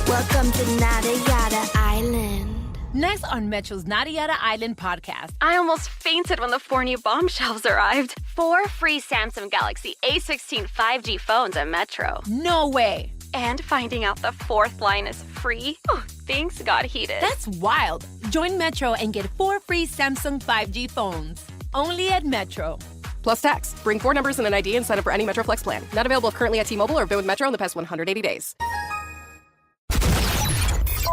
Welcome to Nada Yada Island. Next on Metro's Nada Yada Island podcast. I almost fainted when the 4 new bombshells arrived. 4 free Samsung Galaxy A16 5G phones at Metro. No way. And finding out the 4th line is free. Oh, things got heated. That's wild. Join Metro and get 4 free Samsung 5G phones. Only at Metro. Plus tax. Bring 4 numbers and an ID and sign up for any Metroflex plan. Not available currently at T-Mobile or been with Metro in the past 180 days.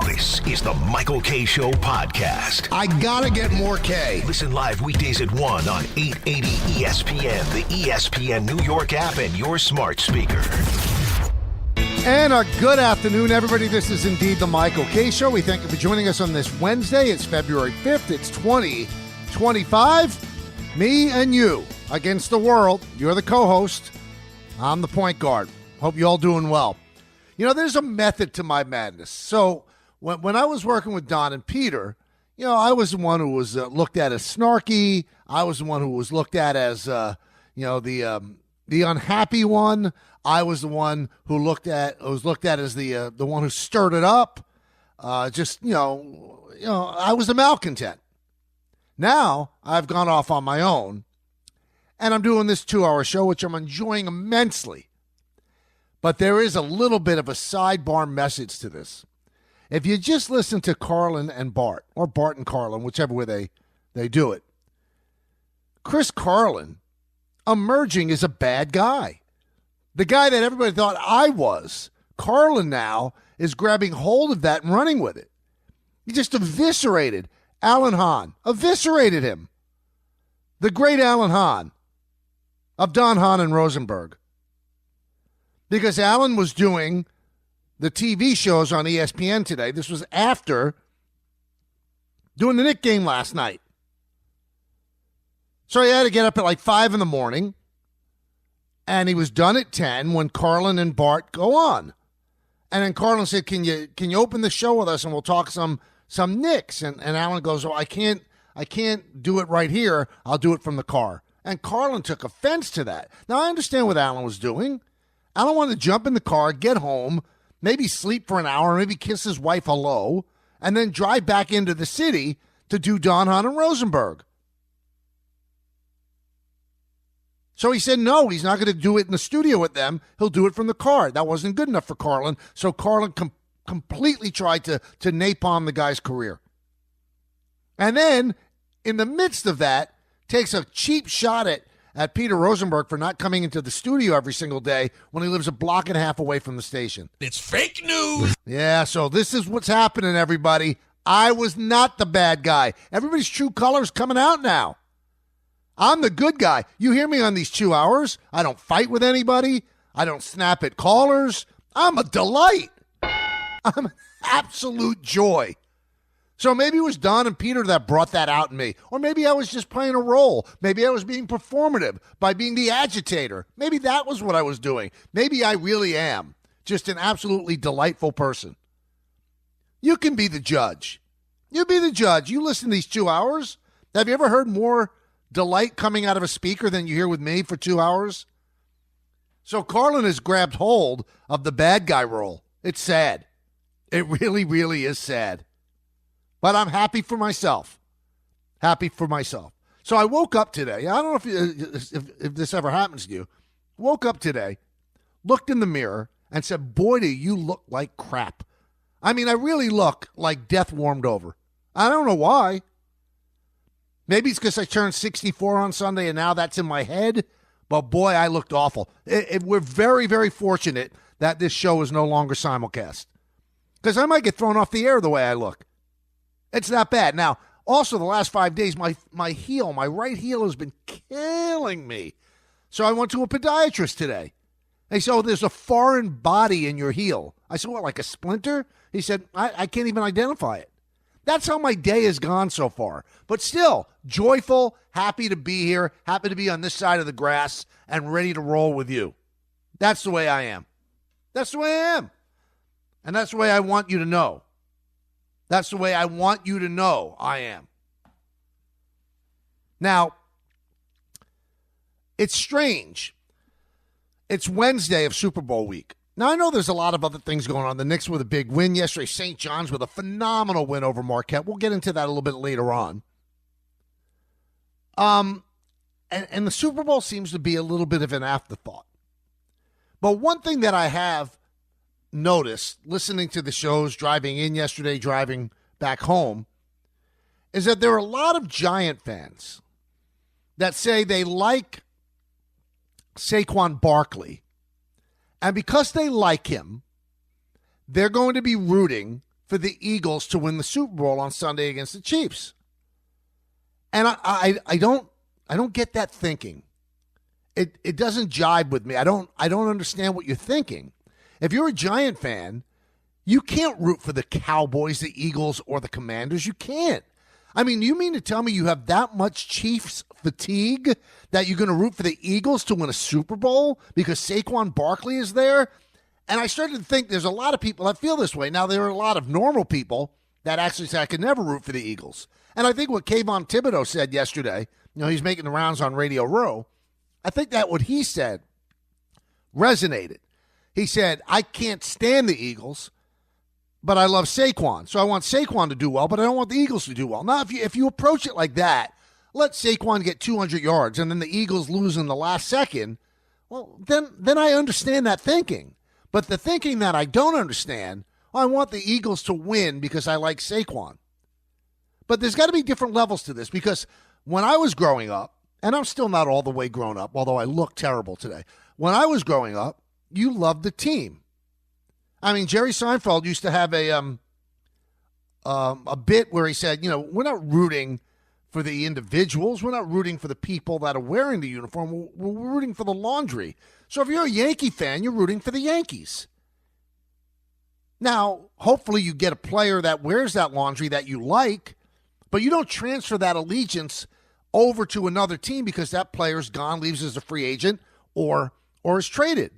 This is the Michael K. Show podcast. I gotta get more K. Listen live weekdays at 1 on 880 ESPN, the ESPN New York app, and your smart speaker. And a good afternoon, everybody. This is indeed the Michael K. Show. We thank you for joining us on this Wednesday. It's February 5th. It's 2025. Me and you against the world. You're the co-host. I'm the point guard. Hope you all doing well. You know, there's a method to my madness. So when I was working with Don and Peter, you know, I was the one who was looked at as snarky. I was the one who was looked at as, the unhappy one. I was the one who was looked at as the one who stirred it up. I was the malcontent. Now I've gone off on my own, and I'm doing this 2-hour show, which I'm enjoying immensely. But there is a little bit of a sidebar message to this. If you just listen to Carlin and Bart, or Bart and Carlin, whichever way they do it, Chris Carlin emerging as a bad guy. The guy that everybody thought I was. Carlin now is grabbing hold of that and running with it. He just eviscerated Alan Hahn. Eviscerated him. The great Alan Hahn of Don Hahn and Rosenberg. Because Alan was doing the TV shows on ESPN today. This was after doing the Knick game last night. So he had to get up at like 5 in the morning. And he was done at 10 when Carlin and Bart go on. And then Carlin said, can you open the show with us and we'll talk some Knicks? And Alan goes, I can't do it right here. I'll do it from the car. And Carlin took offense to that. Now, I understand what Alan was doing. Alan wanted to jump in the car, get home, maybe sleep for an hour, maybe kiss his wife hello, and then drive back into the city to do Don Hahn and Rosenberg. So he said, no, he's not going to do it in the studio with them. He'll do it from the car. That wasn't good enough for Carlin. So Carlin completely tried to napalm the guy's career. And then, in the midst of that, takes a cheap shot at Peter Rosenberg for not coming into the studio every single day when he lives a block and a half away from the station. It's fake news. Yeah, so this is what's happening, everybody. I was not the bad guy. Everybody's true colors coming out now. I'm the good guy. You hear me on these 2 hours. I don't fight with anybody. I don't snap at callers. I'm a delight. I'm an absolute joy. So maybe it was Don and Peter that brought that out in me. Or maybe I was just playing a role. Maybe I was being performative by being the agitator. Maybe that was what I was doing. Maybe I really am just an absolutely delightful person. You can be the judge. You be the judge. You listen to these 2 hours. Have you ever heard more delight coming out of a speaker than you hear with me for 2 hours? So Carlin has grabbed hold of the bad guy role. It's sad. It really, really is sad. But I'm happy for myself. Happy for myself. So I woke up today. I don't know if this ever happens to you. Woke up today, looked in the mirror, and said, boy, do you look like crap. I mean, I really look like death warmed over. I don't know why. Maybe it's because I turned 64 on Sunday and now that's in my head. But boy, I looked awful. We're very, very fortunate that this show is no longer simulcast. Because I might get thrown off the air the way I look. It's that bad. Now, also the last 5 days, my right heel has been killing me. So I went to a podiatrist today. They said, there's a foreign body in your heel. I said, what, like a splinter? He said, I can't even identify it. That's how my day has gone so far. But still, joyful, happy to be here, happy to be on this side of the grass, and ready to roll with you. That's the way I am. That's the way I am. And that's the way I want you to know. That's the way I want you to know I am. Now, it's strange. It's Wednesday of Super Bowl week. Now, I know there's a lot of other things going on. The Knicks with a big win yesterday. St. John's with a phenomenal win over Marquette. We'll get into that a little bit later on. And the Super Bowl seems to be a little bit of an afterthought. But one thing that I have noticed, listening to the shows, driving in yesterday, driving back home, is that there are a lot of Giant fans that say they like Saquon Barkley. And because they like him, they're going to be rooting for the Eagles to win the Super Bowl on Sunday against the Chiefs. And I don't get that thinking. It doesn't jibe with me. I don't understand what you're thinking. If you're a Giant fan, you can't root for the Cowboys, the Eagles, or the Commanders. You can't. I mean, you mean to tell me you have that much Chiefs fatigue that you're going to root for the Eagles to win a Super Bowl because Saquon Barkley is there? And I started to think there's a lot of people that feel this way. Now, there are a lot of normal people that actually say I could never root for the Eagles. And I think what Kayvon Thibodeau said yesterday, he's making the rounds on Radio Row, I think that what he said resonated. He said, I can't stand the Eagles, but I love Saquon. So I want Saquon to do well, but I don't want the Eagles to do well. Now, if you approach it like that, let Saquon get 200 yards and then the Eagles lose in the last second, well, then I understand that thinking. But the thinking that I don't understand, I want the Eagles to win because I like Saquon. But there's got to be different levels to this because when I was growing up, and I'm still not all the way grown up, although I look terrible today. When I was growing up, you loved the team. I mean, Jerry Seinfeld used to have a bit where he said, we're not rooting for the individuals. We're not rooting for the people that are wearing the uniform. We're rooting for the laundry. So if you're a Yankee fan, you're rooting for the Yankees. Now, hopefully you get a player that wears that laundry that you like, but you don't transfer that allegiance over to another team because that player's gone, leaves as a free agent, or is traded.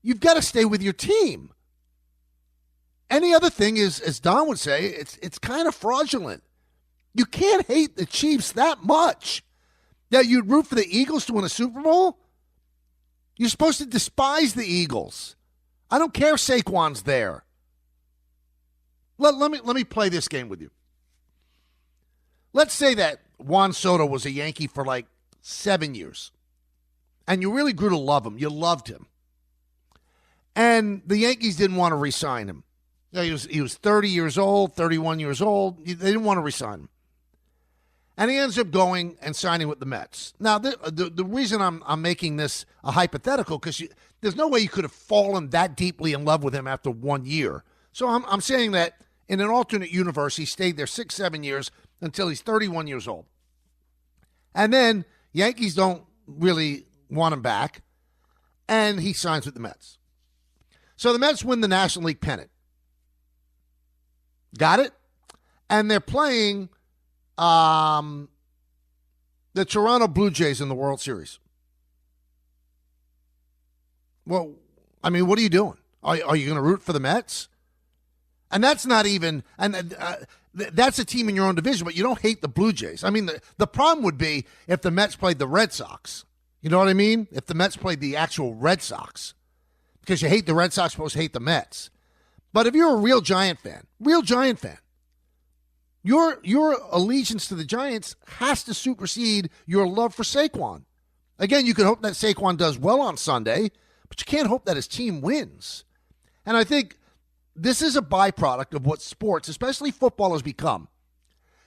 You've got to stay with your team. Any other thing is, as Don would say, it's kind of fraudulent. You can't hate the Chiefs that much that you'd root for the Eagles to win a Super Bowl. You're supposed to despise the Eagles. I don't care if Saquon's there. Let me play this game with you. Let's say that Juan Soto was a Yankee for like 7 years, and you really grew to love him. You loved him. And the Yankees didn't want to re-sign him. He was 30 years old, 31 years old. They didn't want to re-sign him. And he ends up going and signing with the Mets. Now, the reason I'm making this a hypothetical, because there's no way you could have fallen that deeply in love with him after 1 year. So I'm saying that in an alternate universe, he stayed there 6-7 years until he's 31 years old. And then Yankees don't really want him back, and he signs with the Mets. So the Mets win the National League pennant. Got it? And they're playing the Toronto Blue Jays in the World Series. Well, I mean, what are you doing? Are you going to root for the Mets? And that's not even – and that's a team in your own division, but you don't hate the Blue Jays. I mean, the problem would be if the Mets played the Red Sox. You know what I mean? If the Mets played the actual Red Sox. Because you hate the Red Sox, supposed to hate the Mets. But if you're a real Giant fan, your allegiance to the Giants has to supersede your love for Saquon. Again, you can hope that Saquon does well on Sunday, but you can't hope that his team wins. And I think this is a byproduct of what sports, especially football, has become.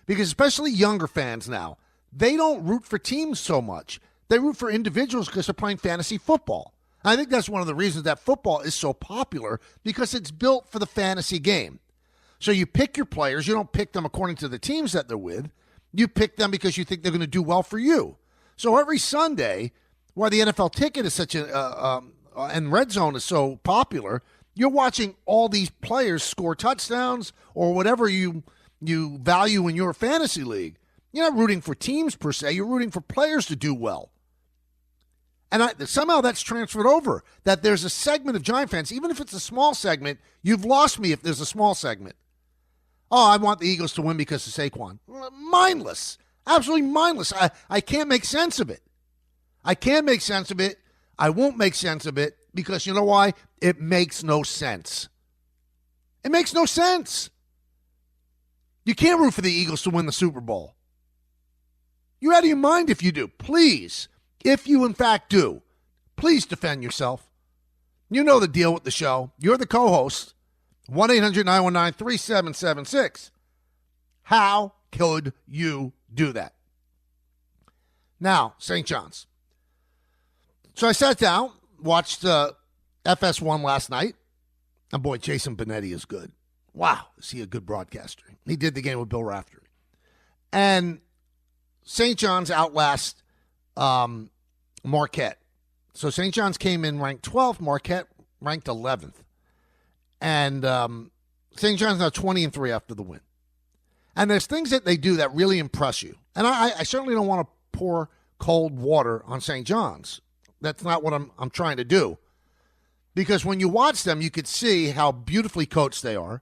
Because especially younger fans now, they don't root for teams so much. They root for individuals because they're playing fantasy football. I think that's one of the reasons that football is so popular, because it's built for the fantasy game. So you pick your players. You don't pick them according to the teams that they're with. You pick them because you think they're going to do well for you. So every Sunday, why the NFL ticket is such and Red Zone is so popular, you're watching all these players score touchdowns or whatever you value in your fantasy league. You're not rooting for teams per se. You're rooting for players to do well. And somehow that's transferred over, that there's a segment of Giant fans, even if it's a small segment, you've lost me if there's a small segment. Oh, I want the Eagles to win because of Saquon. Mindless. Absolutely mindless. I can't make sense of it. I can't make sense of it. I won't make sense of it. because you know why? It makes no sense. It makes no sense. You can't root for the Eagles to win the Super Bowl. You're out of your mind if you do. Please, if you in fact do, please defend yourself. You know the deal with the show. You're the co-host. 1-800-919-3776. How could you do that? Now, St. John's. So I sat down, watched FS1 last night. And boy, Jason Benetti is good. Wow, is he a good broadcaster. He did the game with Bill Raftery. And St. John's outlast Marquette. So St. John's came in ranked 12th, Marquette ranked 11th. And St. John's now 20-3 after the win. And there's things that they do that really impress you. And I certainly don't want to pour cold water on St. John's. That's not what I'm trying to do. Because when you watch them, you could see how beautifully coached they are,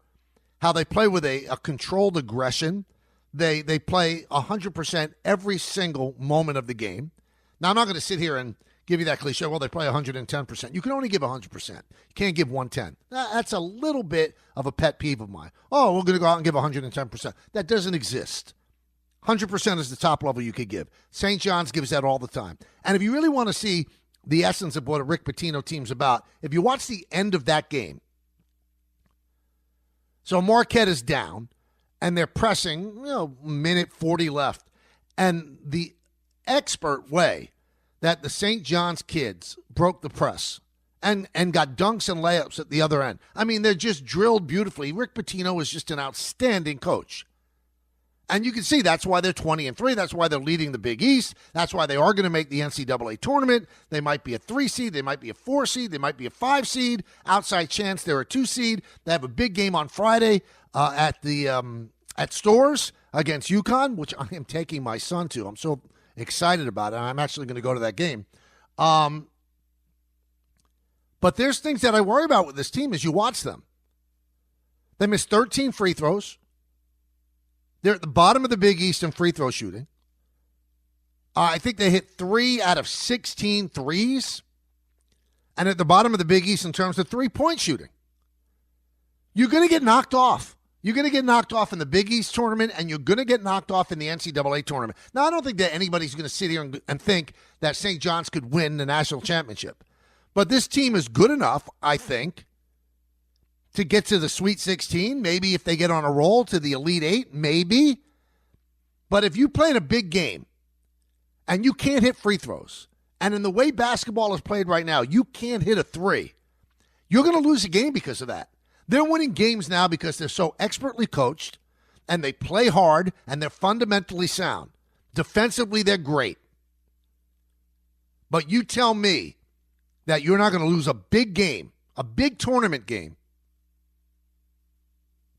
how they play with a controlled aggression. They play 100% every single moment of the game. Now, I'm not going to sit here and give you that cliche, well, they play 110%. You can only give 100%. You can't give 110. That's a little bit of a pet peeve of mine. Oh, we're going to go out and give 110%. That doesn't exist. 100% is the top level you could give. St. John's gives that all the time. And if you really want to see the essence of what a Rick Pitino team's about, if you watch the end of that game, so Marquette is down, and they're pressing, minute 40 left. And the expert way that the St. John's kids broke the press and got dunks and layups at the other end. I mean, they're just drilled beautifully. Rick Pitino is just an outstanding coach. And you can see that's why they're 20-3. That's why they're leading the Big East. That's why they are going to make the NCAA tournament. They might be a 3 seed. They might be a 4 seed. They might be a 5 seed. Outside chance they're a 2 seed. They have a big game on Friday at Stores against UConn, which I am taking my son to. I'm so excited about it. I'm actually going to go to that game. But there's things that I worry about with this team as you watch them. They missed 13 free throws. They're at the bottom of the Big East in free throw shooting. I think they hit 3 out of 16 threes. And at the bottom of the Big East in terms of three-point shooting. You're going to get knocked off. You're going to get knocked off in the Big East tournament, and you're going to get knocked off in the NCAA tournament. Now, I don't think that anybody's going to sit here and think that St. John's could win the national championship. But this team is good enough, I think, to get to the Sweet 16, maybe if they get on a roll to the Elite 8, maybe. But if you play in a big game and you can't hit free throws, and in the way basketball is played right now, you can't hit a 3, you're going to lose a game because of that. They're winning games now because they're so expertly coached, and they play hard, and they're fundamentally sound. Defensively, they're great. But you tell me that you're not going to lose a big game, a big tournament game,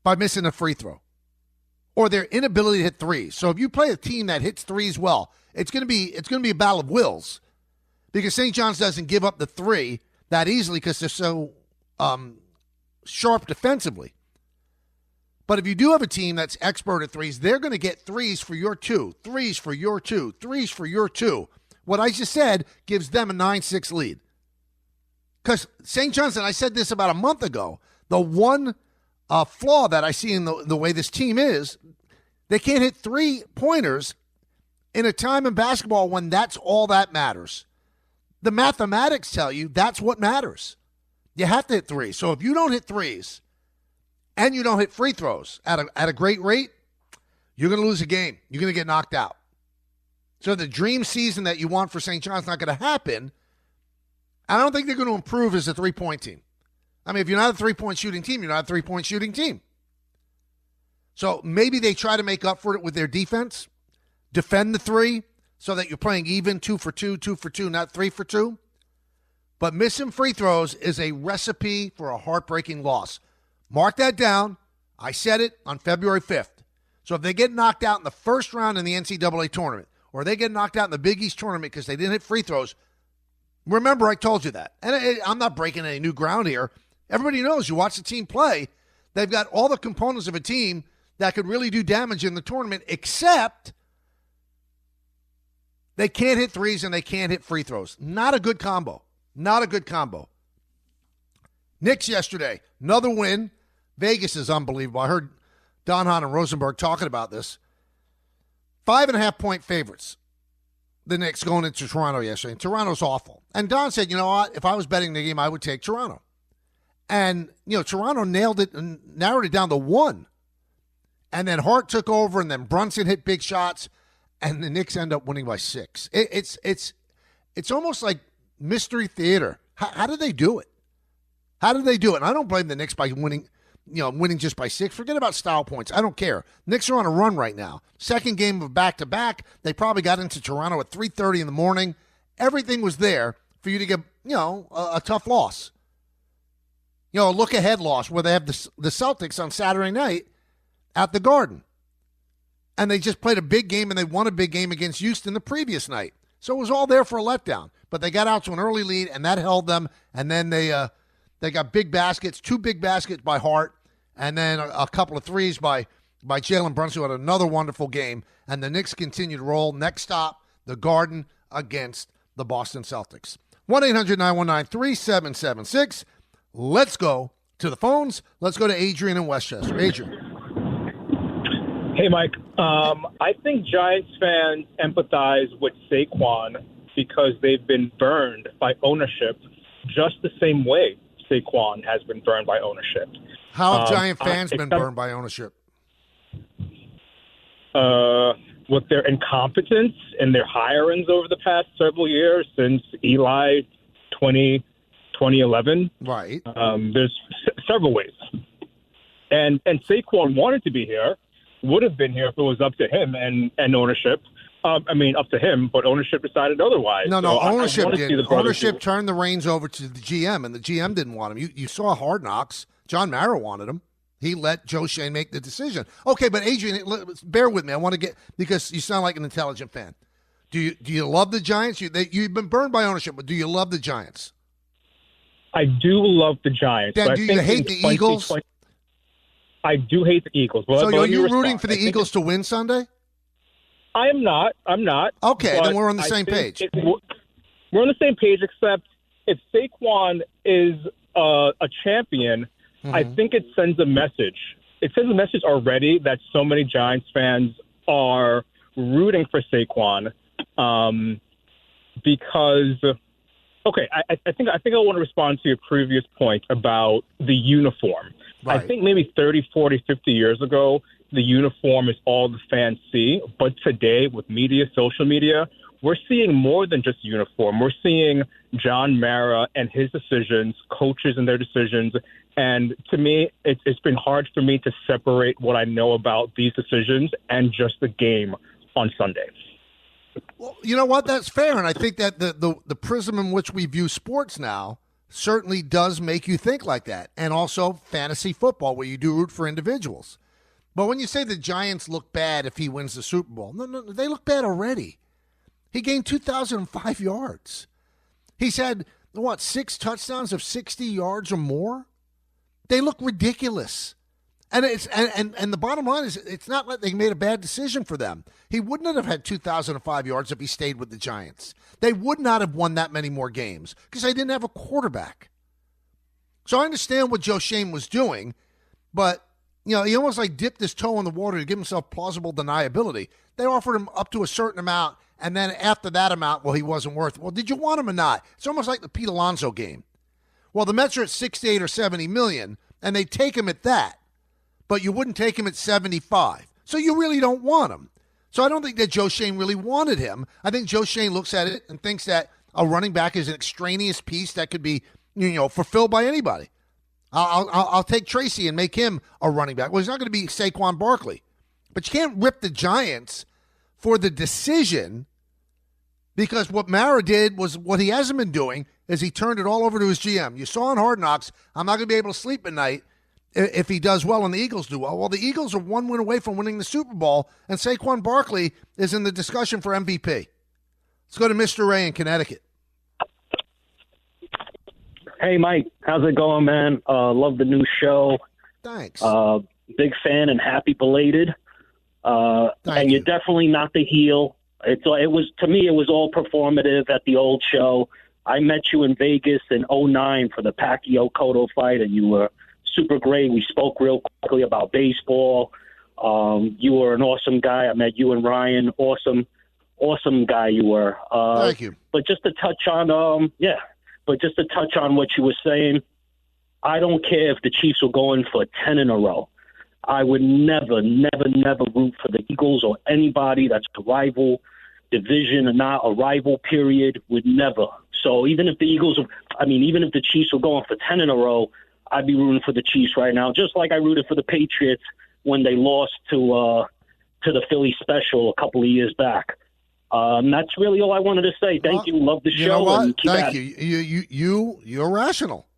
by missing a free throw or their inability to hit threes. So if you play a team that hits threes well, it's going to be a battle of wills because St. John's doesn't give up the 3 that easily because they're so sharp defensively. But if you do have a team that's expert at threes, they're going to get threes for your 2, threes for your 2, threes for your 2. What I just said gives them a 9-6 lead. Because St. John's, and I said this about a month ago, the one flaw that I see in the way this team is, they can't hit 3-pointers in a time in basketball when that's all that matters. The mathematics tell you that's what matters. You have to hit 3s. So if you don't hit 3s and you don't hit free throws at a great rate, you're going to lose a game. You're going to get knocked out. So the dream season that you want for St. John's not going to happen. I don't think they're going to improve as a 3-point team. I mean, if you're not a 3-point shooting team, you're not a 3-point shooting team. So maybe they try to make up for it with their defense, defend the 3 so that you're playing even 2 for 2, 2 for 2, not 3 for 2. But missing free throws is a recipe for a heartbreaking loss. Mark that down. I said it on February 5th. So if they get knocked out in the first round in the NCAA tournament, or they get knocked out in the Big East tournament because they didn't hit free throws, remember I told you that. And I'm not breaking any new ground here. Everybody knows you watch the team play, they've got all the components of a team that could really do damage in the tournament, except they can't hit threes and they can't hit free throws. Not a good combo. Not a good combo. Knicks yesterday, another win. Vegas is unbelievable. I heard Don Hahn and Rosenberg talking about this. 5.5-point favorites. The Knicks going into Toronto yesterday. And Toronto's awful. And Don said, you know what? If I was betting the game, I would take Toronto. And, Toronto nailed it and narrowed it down to 1. And then Hart took over, and then Brunson hit big shots, and the Knicks end up winning by 6. It's almost like mystery theater. How did they do it? How did they do it? And I don't blame the Knicks by winning just by 6. Forget about style points. I don't care. Knicks are on a run right now. Second game of back-to-back. They probably got into Toronto at 3:30 in the morning. Everything was there for you to get, a tough loss. A look-ahead loss where they have the Celtics on Saturday night at the Garden. And they just played a big game, and they won a big game against Houston the previous night. So it was all there for a letdown. But they got out to an early lead, and that held them. And then they got big baskets, 2 big baskets by Hart, and then a couple of threes by Jalen Brunson, who had another wonderful game. And the Knicks continue to roll. Next stop, the Garden against the Boston Celtics. 1-800-919-3776. Let's go to the phones. Let's go to Adrian in Westchester. Adrian. Hey, Mike. I think Giants fans empathize with Saquon because they've been burned by ownership just the same way Saquon has been burned by ownership. How have Giant fans been burned by ownership? With their incompetence and their hirings over the past several years since Eli 2011. Right. There's several ways. And Saquon wanted to be here, would have been here if it was up to him and ownership. Up to him, but ownership decided otherwise. No, ownership did. Ownership turned the reins over to the GM, and the GM didn't want him. You saw Hard Knocks. John Mara wanted him. He let Joe Shane make the decision. Okay, but Adrian, bear with me. I want to get, because you sound like an intelligent fan. Do you love the Giants? You've been burned by ownership, but do you love the Giants? I do love the Giants. Then do you hate the Eagles? I do hate the Eagles. So are you rooting for the Eagles to win Sunday? I am not. I'm not. Okay, then we're on the same page. We're on the same page, except if Saquon is a champion, I think it sends a message. It sends a message already that so many Giants fans are rooting for Saquon because, okay, I think I want to respond to your previous point about the uniform. Right. I think maybe 30, 40, 50 years ago, the uniform is all the fans see. But today, with media, social media, we're seeing more than just uniform. We're seeing John Mara and his decisions, coaches and their decisions. And to me, it's been hard for me to separate what I know about these decisions and just the game on Sunday. Well, you know what? That's fair. And I think that the prism in which we view sports now certainly does make you think like that. And also fantasy football, where you do root for individuals. But when you say the Giants look bad if he wins the Super Bowl, no, they look bad already. He gained 2,005 yards. He's had, 6 touchdowns of 60 yards or more? They look ridiculous. And the bottom line is, it's not like they made a bad decision for them. He would not have had 2,005 yards if he stayed with the Giants. They would not have won that many more games because they didn't have a quarterback. So I understand what Joe Shane was doing, but he almost like dipped his toe in the water to give himself plausible deniability. They offered him up to a certain amount, and then after that amount, he wasn't worth it. Well, did you want him or not? It's almost like the Pete Alonso game. Well, the Mets are at 68 or 70 million, and they take him at that, but you wouldn't take him at 75. So you really don't want him. So I don't think that Joe Shane really wanted him. I think Joe Shane looks at it and thinks that a running back is an extraneous piece that could be, fulfilled by anybody. I'll take Tracy and make him a running back. Well, he's not going to be Saquon Barkley. But you can't rip the Giants for the decision, because what Mara did was what he hasn't been doing, is he turned it all over to his GM. You saw in Hard Knocks, I'm not going to be able to sleep at night if he does well and the Eagles do well. Well, the Eagles are 1 win away from winning the Super Bowl, and Saquon Barkley is in the discussion for MVP. Let's go to Mr. Ray in Connecticut. Hey, Mike. How's it going, man? Love the new show. Thanks. Big fan and happy belated. And you're definitely not the heel. To me, it was all performative at the old show. I met you in Vegas in '09 for the Pacquiao-Cotto fight, and you were super great. We spoke real quickly about baseball. You were an awesome guy. I met you and Ryan. Awesome guy you were. Thank you. But just to touch on, what you were saying, I don't care if the Chiefs were going for 10 in a row. I would never root for the Eagles or anybody that's a rival division or not, a rival period, would never. So even if the Chiefs were going for 10 in a row, I'd be rooting for the Chiefs right now, just like I rooted for the Patriots when they lost to the Philly Special a couple of years back. That's really all I wanted to say. Thank you. Love the show. You know what? And keep Thank at it. you. You're rational.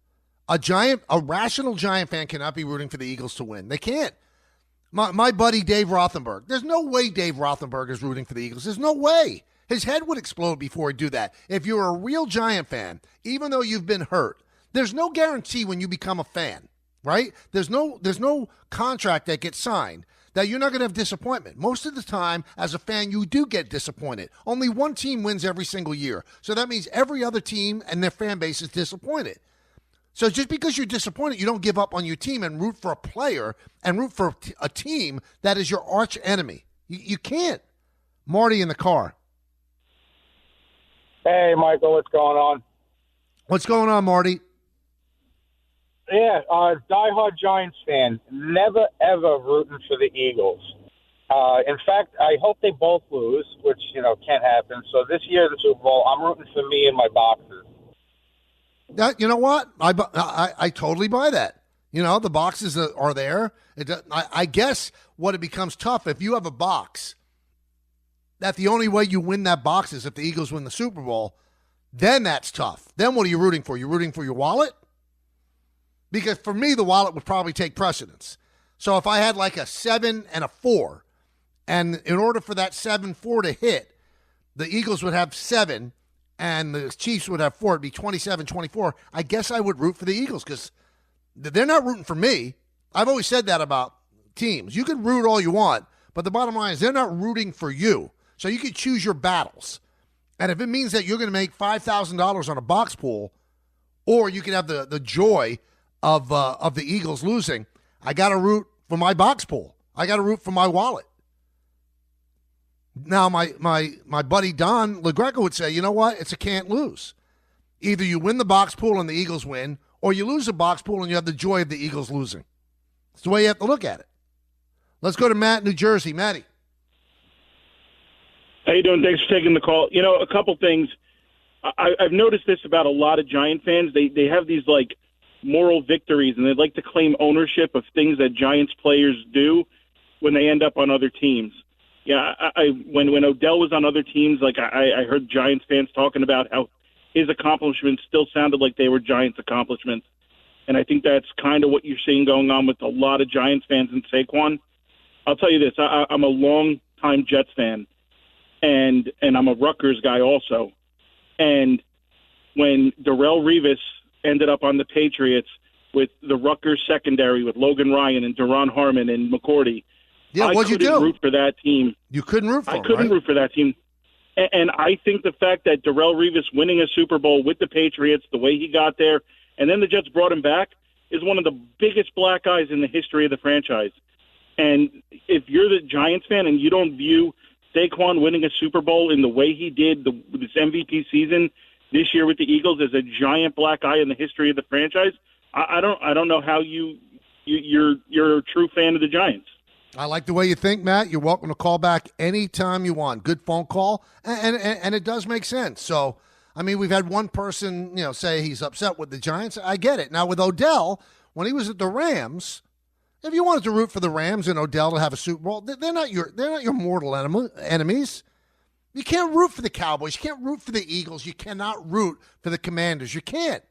A rational Giant fan cannot be rooting for the Eagles to win. They can't. My buddy Dave Rothenberg. There's no way Dave Rothenberg is rooting for the Eagles. There's no way. His head would explode before he'd do that. If you're a real Giant fan, even though you've been hurt, there's no guarantee when you become a fan, right? There's no contract that gets signed that you're not going to have disappointment. Most of the time, as a fan, you do get disappointed. Only one team wins every single year. So that means every other team and their fan base is disappointed. So just because you're disappointed, you don't give up on your team and root for a player and root for a team that is your arch enemy. You can't. Marty in the car. Hey, Michael, what's going on? What's going on, Marty? Yeah, diehard Giants fan. Never, ever rooting for the Eagles. In fact, I hope they both lose, which, can't happen. So this year, the Super Bowl, I'm rooting for me and my boxes. You know what? I totally buy that. The boxes are there. I guess what it becomes tough, if you have a box, that the only way you win that box is if the Eagles win the Super Bowl, then that's tough. Then what are you rooting for? You're rooting for your wallet? Because for me, the wallet would probably take precedence. So if I had like a 7 and a 4, and in order for that 7-4 to hit, the Eagles would have 7 and the Chiefs would have 4, it'd be 27-24. I guess I would root for the Eagles because they're not rooting for me. I've always said that about teams. You can root all you want, but the bottom line is they're not rooting for you. So you can choose your battles. And if it means that you're going to make $5,000 on a box pool, or you can have the joy of the Eagles losing, I got to root for my box pool. I got to root for my wallet. Now, my buddy Don LaGreca would say, you know what? It's a can't lose. Either you win the box pool and the Eagles win, or you lose the box pool and you have the joy of the Eagles losing. It's the way you have to look at it. Let's go to Matt in New Jersey. Matty. How you doing? Thanks for taking the call. A couple things. I've noticed this about a lot of Giant fans. They have these, moral victories, and they'd like to claim ownership of things that Giants players do when they end up on other teams. Yeah, when Odell was on other teams, I heard Giants fans talking about how his accomplishments still sounded like they were Giants accomplishments. And I think that's kind of what you're seeing going on with a lot of Giants fans and Saquon. I'll tell you this, I'm a long-time Jets fan, and I'm a Rutgers guy also. And when Darrelle Revis ended up on the Patriots with the Rutgers secondary with Logan Ryan and Daron Harmon and McCourty, yeah, what'd you do? I couldn't root for that team. You couldn't root for I couldn't root for that team. And I think the fact that Darrelle Revis winning a Super Bowl with the Patriots, the way he got there, and then the Jets brought him back, is one of the biggest black eyes in the history of the franchise. And if you're the Giants fan and you don't view Saquon winning a Super Bowl in the way he did this MVP season this year with the Eagles as a giant black eye in the history of the franchise, I don't know how you're a true fan of the Giants. I like the way you think, Matt. You're welcome to call back anytime you want. Good phone call, and it does make sense. So, we've had one person, say he's upset with the Giants. I get it. Now, with Odell, when he was at the Rams, if you wanted to root for the Rams and Odell to have a Super Bowl, they're not your mortal enemies. You can't root for the Cowboys. You can't root for the Eagles. You cannot root for the Commanders. You can't.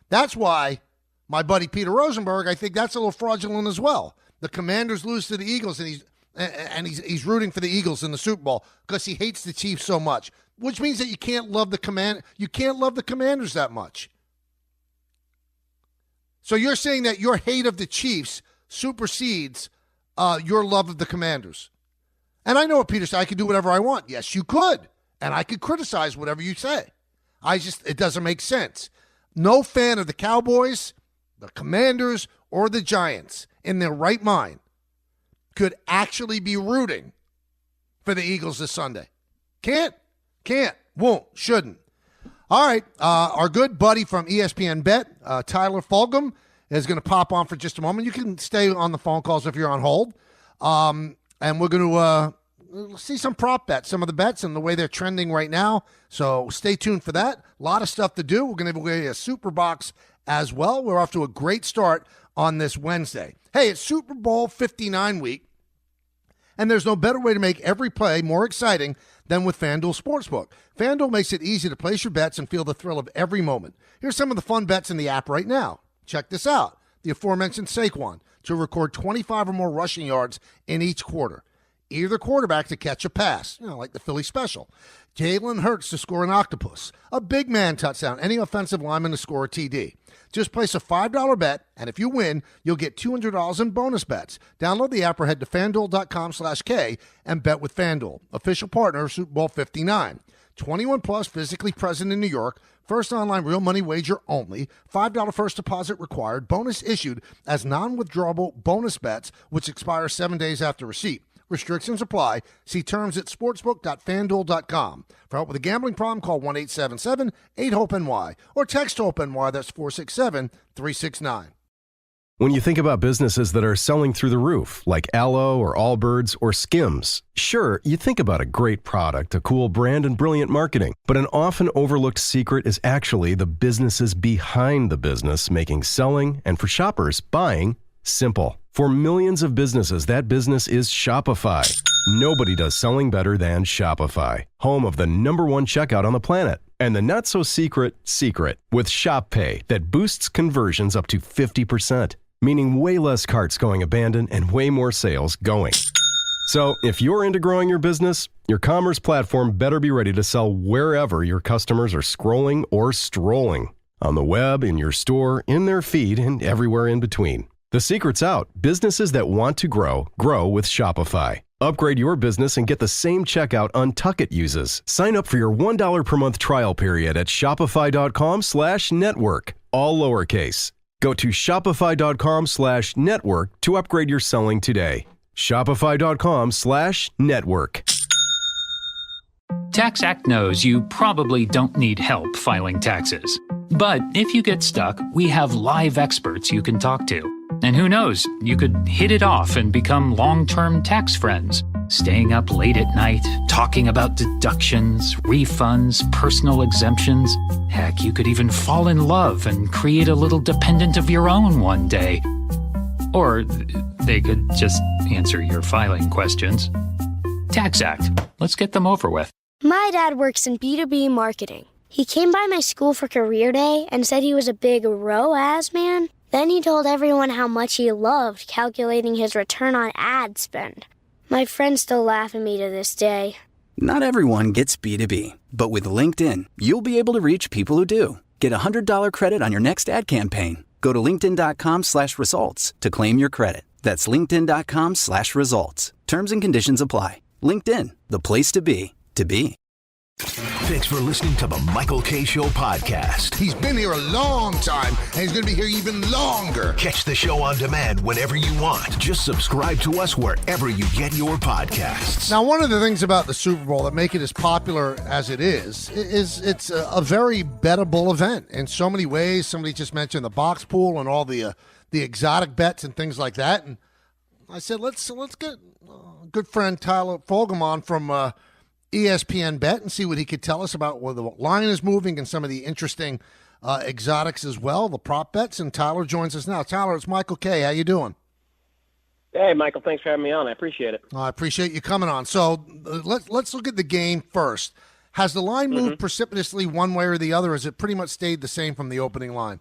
That's why my buddy Peter Rosenberg, I think that's a little fraudulent as well. The Commanders lose to the Eagles, and he's rooting for the Eagles in the Super Bowl because he hates the Chiefs so much, which means that you can't love the Commanders that much. So you're saying that your hate of the Chiefs supersedes your love of the Commanders. And I know what Peter said. I could do whatever I want. Yes, you could. And I could criticize whatever you say. It doesn't make sense. No fan of the Cowboys, the Commanders, or the Giants in their right mind could actually be rooting for the Eagles this Sunday. Can't, won't, shouldn't. All right, our good buddy from ESPN Bet, Tyler Fulghum, is going to pop on for just a moment. You can stay on the phone calls if you're on hold. And we're going to see some prop bets, some of the bets and the way they're trending right now. So stay tuned for that. A lot of stuff to do. We're going to give away a Super Box as well. We're off to a great start on this Wednesday. Hey, it's Super Bowl 59 week, and there's no better way to make every play more exciting than with FanDuel Sportsbook. FanDuel makes it easy to place your bets and feel the thrill of every moment. Here's some of the fun bets in the app right now. Check this out. The aforementioned Saquon to record 25 or more rushing yards in each quarter. Either quarterback to catch a pass, like the Philly special. Jalen Hurts to score an octopus. A big man touchdown. Any offensive lineman to score a TD. Just place a $5 bet, and if you win, you'll get $200 in bonus bets. Download the app or head to FanDuel.com/K and bet with FanDuel. Official partner of Super Bowl 59. 21 plus, physically present in New York. First online real money wager only. $5 first deposit required. Bonus issued as non-withdrawable bonus bets, which expire 7 days after receipt. Restrictions apply. See terms at sportsbook.fanduel.com. For help with a gambling problem, call 1-877-8-HOPE-NY or text HOPE-NY. That's 467-369. When you think about businesses that are selling through the roof, like Aloe or Allbirds or Skims, sure, you think about a great product, a cool brand, and brilliant marketing. But an often overlooked secret is actually the businesses behind the business making selling, and for shoppers, buying, simple. For millions of businesses, that business is Shopify. Nobody does selling better than Shopify, home of the #1 checkout on the planet. And the not-so-secret secret with Shop Pay that boosts conversions up to 50%, meaning way less carts going abandoned and way more sales going. So if you're into growing your business, your commerce platform better be ready to sell wherever your customers are scrolling or strolling. On the web, in your store, in their feed, and everywhere in between. The secret's out. Businesses that want to grow, grow with Shopify. Upgrade your business and get the same checkout Untuckit uses. Sign up for your $1 per month trial period at shopify.com/network. All lowercase. Go to shopify.com/network to upgrade your selling today. Shopify.com/network. TaxAct knows you probably don't need help filing taxes. But if you get stuck, we have live experts you can talk to. And who knows, you could hit it off and become long-term tax friends, staying up late at night, talking about deductions, refunds, personal exemptions. Heck, you could even fall in love and create a little dependent of your own one day. Or they could just answer your filing questions. TaxAct. Let's get them over with. My dad works in B2B marketing. He came by my school for career day and said he was a big ROAS man. Then he told everyone how much he loved calculating his return on ad spend. My friends still laugh at me to this day. Not everyone gets B2B, but with LinkedIn, you'll be able to reach people who do. Get a $100 credit on your next ad campaign. Go to linkedin.com/results to claim your credit. That's linkedin.com/results. Terms and conditions apply. LinkedIn, the place to be, to be. Thanks for listening to the Michael K. Show podcast. He's been here a long time, and he's going to be here even longer. Catch the show on demand whenever you want. Just subscribe to us wherever you get your podcasts. Now, one of the things about the Super Bowl that make it as popular as it is it's a very bettable event in so many ways. Somebody just mentioned the box pool and all the exotic bets and things like that. And I said, let's get good friend Tyler Fulghum on from ESPN Bet and see what he could tell us about where the line is moving and some of the interesting exotics as well, the prop bets. And Tyler joins us now. Tyler, it's Michael K. How you doing? Hey, Michael. Thanks for having me on. I appreciate it. I appreciate you coming on. So let's look at the game first. Has the line moved precipitously one way or the other? Or has it pretty much stayed the same from the opening line?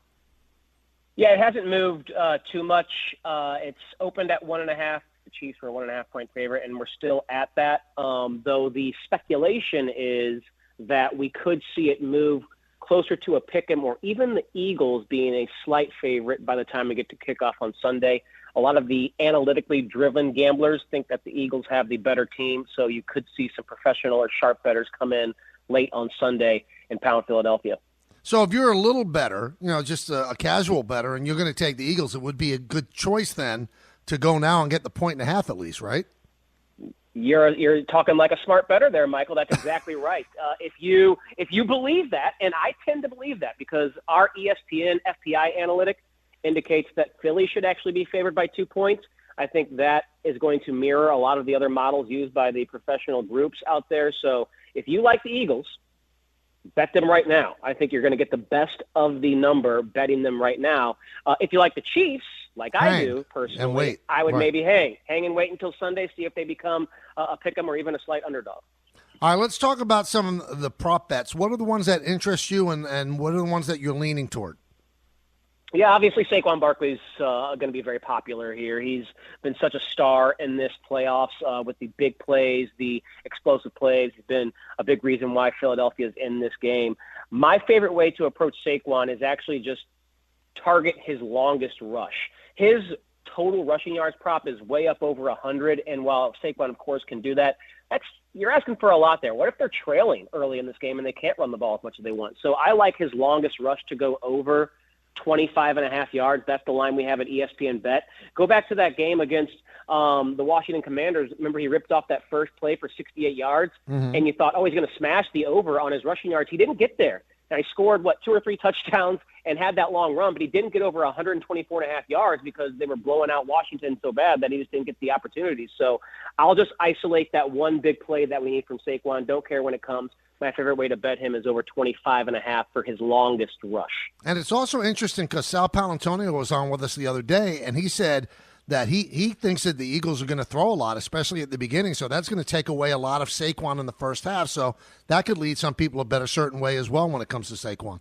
Yeah, it hasn't moved too much. It's opened at 1.5. The Chiefs were a 1.5-point favorite, and we're still at that. Though the speculation is that we could see it move closer to a pick'em, or even the Eagles being a slight favorite by the time we get to kickoff on Sunday. A lot of the analytically driven gamblers think that the Eagles have the better team, so you could see some professional or sharp bettors come in late on Sunday in Pound, Philadelphia. So if you're a little better, just a casual better, and you're going to take the Eagles, it would be a good choice then to go now and get the 1.5 at least, right? You're talking like a smart bettor there, Michael. That's exactly right. If you believe that, and I tend to believe that because our ESPN FPI analytic indicates that Philly should actually be favored by 2 points. I think that is going to mirror a lot of the other models used by the professional groups out there. So if you like the Eagles, bet them right now. I think you're going to get the best of the number betting them right now. If you like the Chiefs, like I do personally, I would maybe hang and wait until Sunday, see if they become a pick'em or even a slight underdog. All right, let's talk about some of the prop bets. What are the ones that interest you, and what are the ones that you're leaning toward? Yeah, obviously Saquon Barkley's going to be very popular here. He's been such a star in this playoffs with the big plays, the explosive plays. He's been a big reason why Philadelphia is in this game. My favorite way to approach Saquon is actually just target his longest rush. His total rushing yards prop is way up over 100, and while Saquon, of course, can do that, you're asking for a lot there. What if they're trailing early in this game and they can't run the ball as much as they want? So I like his longest rush to go over 25.5 yards. That's the line we have at ESPN Bet. Go back to that game against the Washington Commanders. Remember, he ripped off that first play for 68 yards, and you thought, he's going to smash the over on his rushing yards. He didn't get there. Now, he scored, 2 or 3 touchdowns and had that long run, but he didn't get over 124.5 yards because they were blowing out Washington so bad that he just didn't get the opportunities. So I'll just isolate that one big play that we need from Saquon. Don't care when it comes. My favorite way to bet him is over 25.5 for his longest rush. And it's also interesting because Sal Palantonio was on with us the other day, and he said that he thinks that the Eagles are going to throw a lot, especially at the beginning. So that's going to take away a lot of Saquon in the first half. So that could lead some people to bet a certain way as well when it comes to Saquon.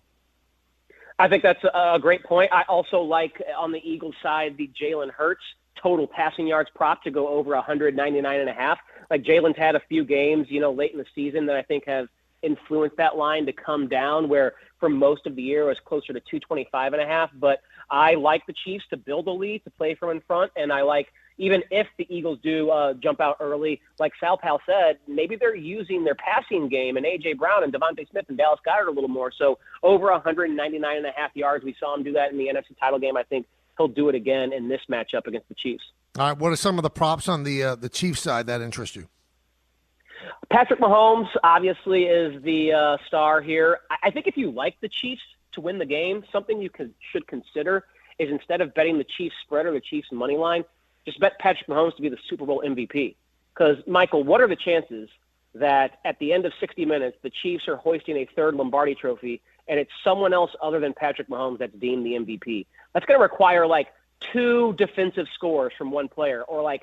I think that's a great point. I also like on the Eagles side the Jalen Hurts total passing yards prop to go over 199.5. Like Jalen's had a few games, late in the season that I think have influenced that line to come down, where for most of the year it was closer to 225.5. But I like the Chiefs to build a lead, to play from in front, and I like, even if the Eagles do jump out early, like Sal Pal said, maybe they're using their passing game and A.J. Brown and Devontae Smith and Dallas Goedert a little more. So over 199.5 yards, we saw him do that in the NFC title game. I think he'll do it again in this matchup against the Chiefs. All right, what are some of the props on the Chiefs side that interest you? Patrick Mahomes obviously is the star here. I think if you like the Chiefs to win the game, something you should consider is instead of betting the Chiefs spread or the Chiefs money line, just bet Patrick Mahomes to be the Super Bowl MVP. Because, Michael, what are the chances that at the end of 60 minutes, the Chiefs are hoisting a third Lombardi trophy and it's someone else other than Patrick Mahomes that's deemed the MVP? That's going to require 2 defensive scores from one player or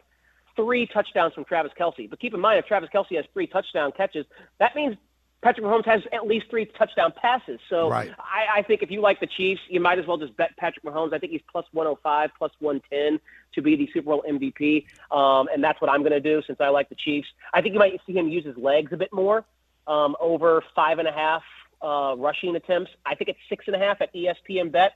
3 touchdowns from Travis Kelce. But keep in mind, if Travis Kelce has 3 touchdown catches, that means Patrick Mahomes has at least 3 touchdown passes. So right. I think if you like the Chiefs, you might as well just bet Patrick Mahomes. I think he's plus 105, plus 110 to be the Super Bowl MVP. And that's what I'm going to do since I like the Chiefs. I think you might see him use his legs a bit more, over 5.5 rushing attempts. I think it's 6.5 at ESPN Bet.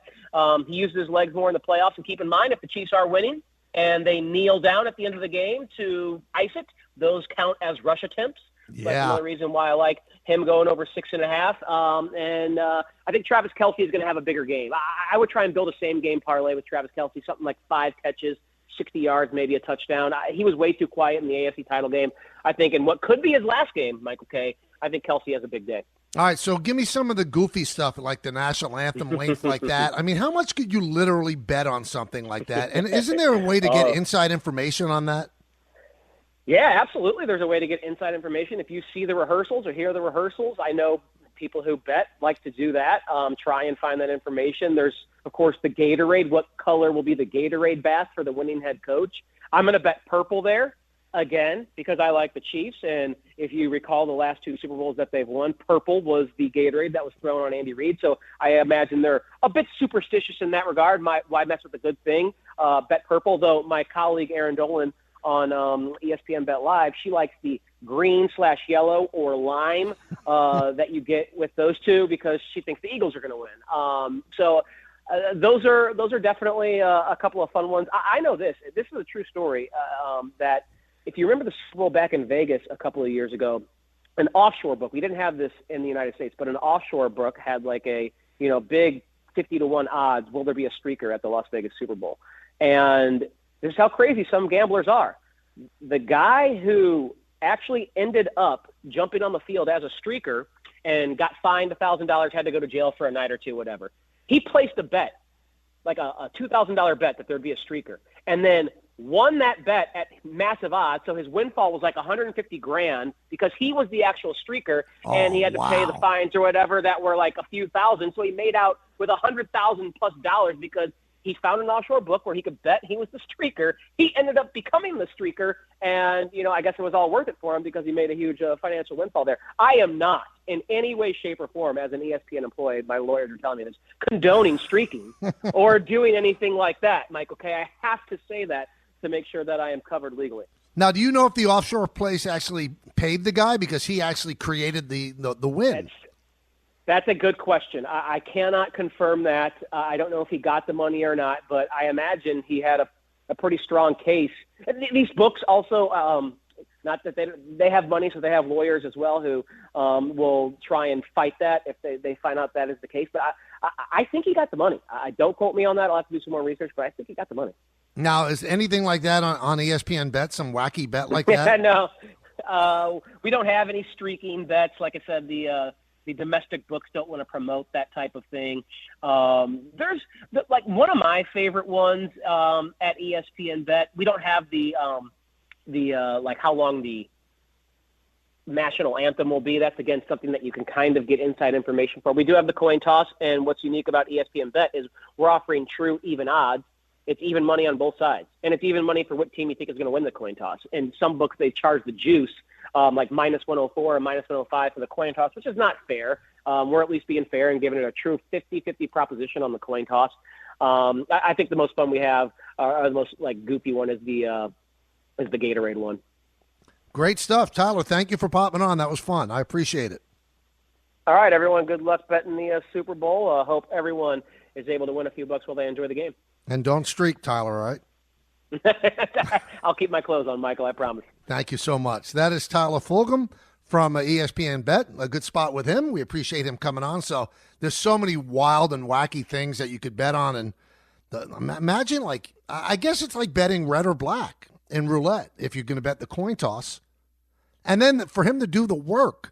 He uses his legs more in the playoffs. And keep in mind, if the Chiefs are winning and they kneel down at the end of the game to ice it, those count as rush attempts. Yeah. That's another reason why I like him going over 6.5. And I think Travis Kelce is going to have a bigger game. I would try and build a same game parlay with Travis Kelce, something like 5 catches, 60 yards, maybe a touchdown. He was way too quiet in the AFC title game, I think. In what could be his last game, Michael K., I think Kelce has a big day. All right, so give me some of the goofy stuff, like the national anthem length like that. I mean, how much could you literally bet on something like that? And isn't there a way to get inside information on that? Yeah, absolutely. There's a way to get inside information. If you see the rehearsals or hear the rehearsals, I know people who bet like to do that, try and find that information. There's, of course, the Gatorade. What color will be the Gatorade bath for the winning head coach? I'm going to bet purple there, again, because I like the Chiefs. And if you recall the last 2 Super Bowls that they've won, purple was the Gatorade that was thrown on Andy Reid. So I imagine they're a bit superstitious in that regard. Why mess with a good thing? Bet purple, though my colleague Aaron Dolan on ESPN Bet Live, she likes the green/yellow or lime that you get with those two because she thinks the Eagles are going to win. So those are definitely a couple of fun ones. I know this is a true story that if you remember the Super Bowl back in Vegas a couple of years ago, an offshore book. We didn't have this in the United States, but an offshore book had like a, big 50-1 odds. Will there be a streaker at the Las Vegas Super Bowl? And this is how crazy some gamblers are. The guy who actually ended up jumping on the field as a streaker and got fined $1,000, had to go to jail for a night or two, whatever. He placed a bet, like a $2,000 bet that there'd be a streaker, and then won that bet at massive odds. So his windfall was like $150,000 because he was the actual streaker, and he had to pay the fines or whatever that were like a few thousand. So he made out with $100,000+ because he found an offshore book where he could bet he was the streaker. He ended up becoming the streaker, and, I guess it was all worth it for him because he made a huge financial windfall there. I am not in any way, shape, or form, as an ESPN employee, my lawyers are telling me this, condoning streaking or doing anything like that, Mike, okay? I have to say that to make sure that I am covered legally. Now, do you know if the offshore place actually paid the guy because he actually created the win? That's a good question. I cannot confirm that. I don't know if he got the money or not, but I imagine he had a pretty strong case. These books also, not that they have money, so they have lawyers as well who will try and fight that if they find out that is the case. But I think he got the money. Don't quote me on that. I'll have to do some more research, but I think he got the money. Now, is anything like that on ESPN Bet, some wacky bet like that? No, we don't have any streaking bets. Like I said, the domestic books don't want to promote that type of thing. There's like one of my favorite ones at ESPN Bet. We don't have the like how long the national anthem will be. That's, again, something that you can kind of get inside information for. We do have the coin toss, and what's unique about ESPN Bet is we're offering true even odds. It's even money on both sides, and it's even money for what team you think is going to win the coin toss. In some books, they charge the juice, like minus 104 or minus 105 for the coin toss, which is not fair. We're at least being fair and giving it a true 50-50 proposition on the coin toss. I think the most fun we have, or the most like goofy one, is the Gatorade one. Great stuff, Tyler. Thank you for popping on. That was fun. I appreciate it. All right, everyone. Good luck betting the Super Bowl. Hope everyone is able to win a few bucks while they enjoy the game. And don't streak, Tyler, all right? I'll keep my clothes on, Michael, I promise. Thank you so much. That is Tyler Fulghum from ESPN Bet. A good spot with him. We appreciate him coming on. So there's so many wild and wacky things that you could bet on. And imagine, like, I guess it's like betting red or black in roulette if you're going to bet the coin toss. And then for him to do the work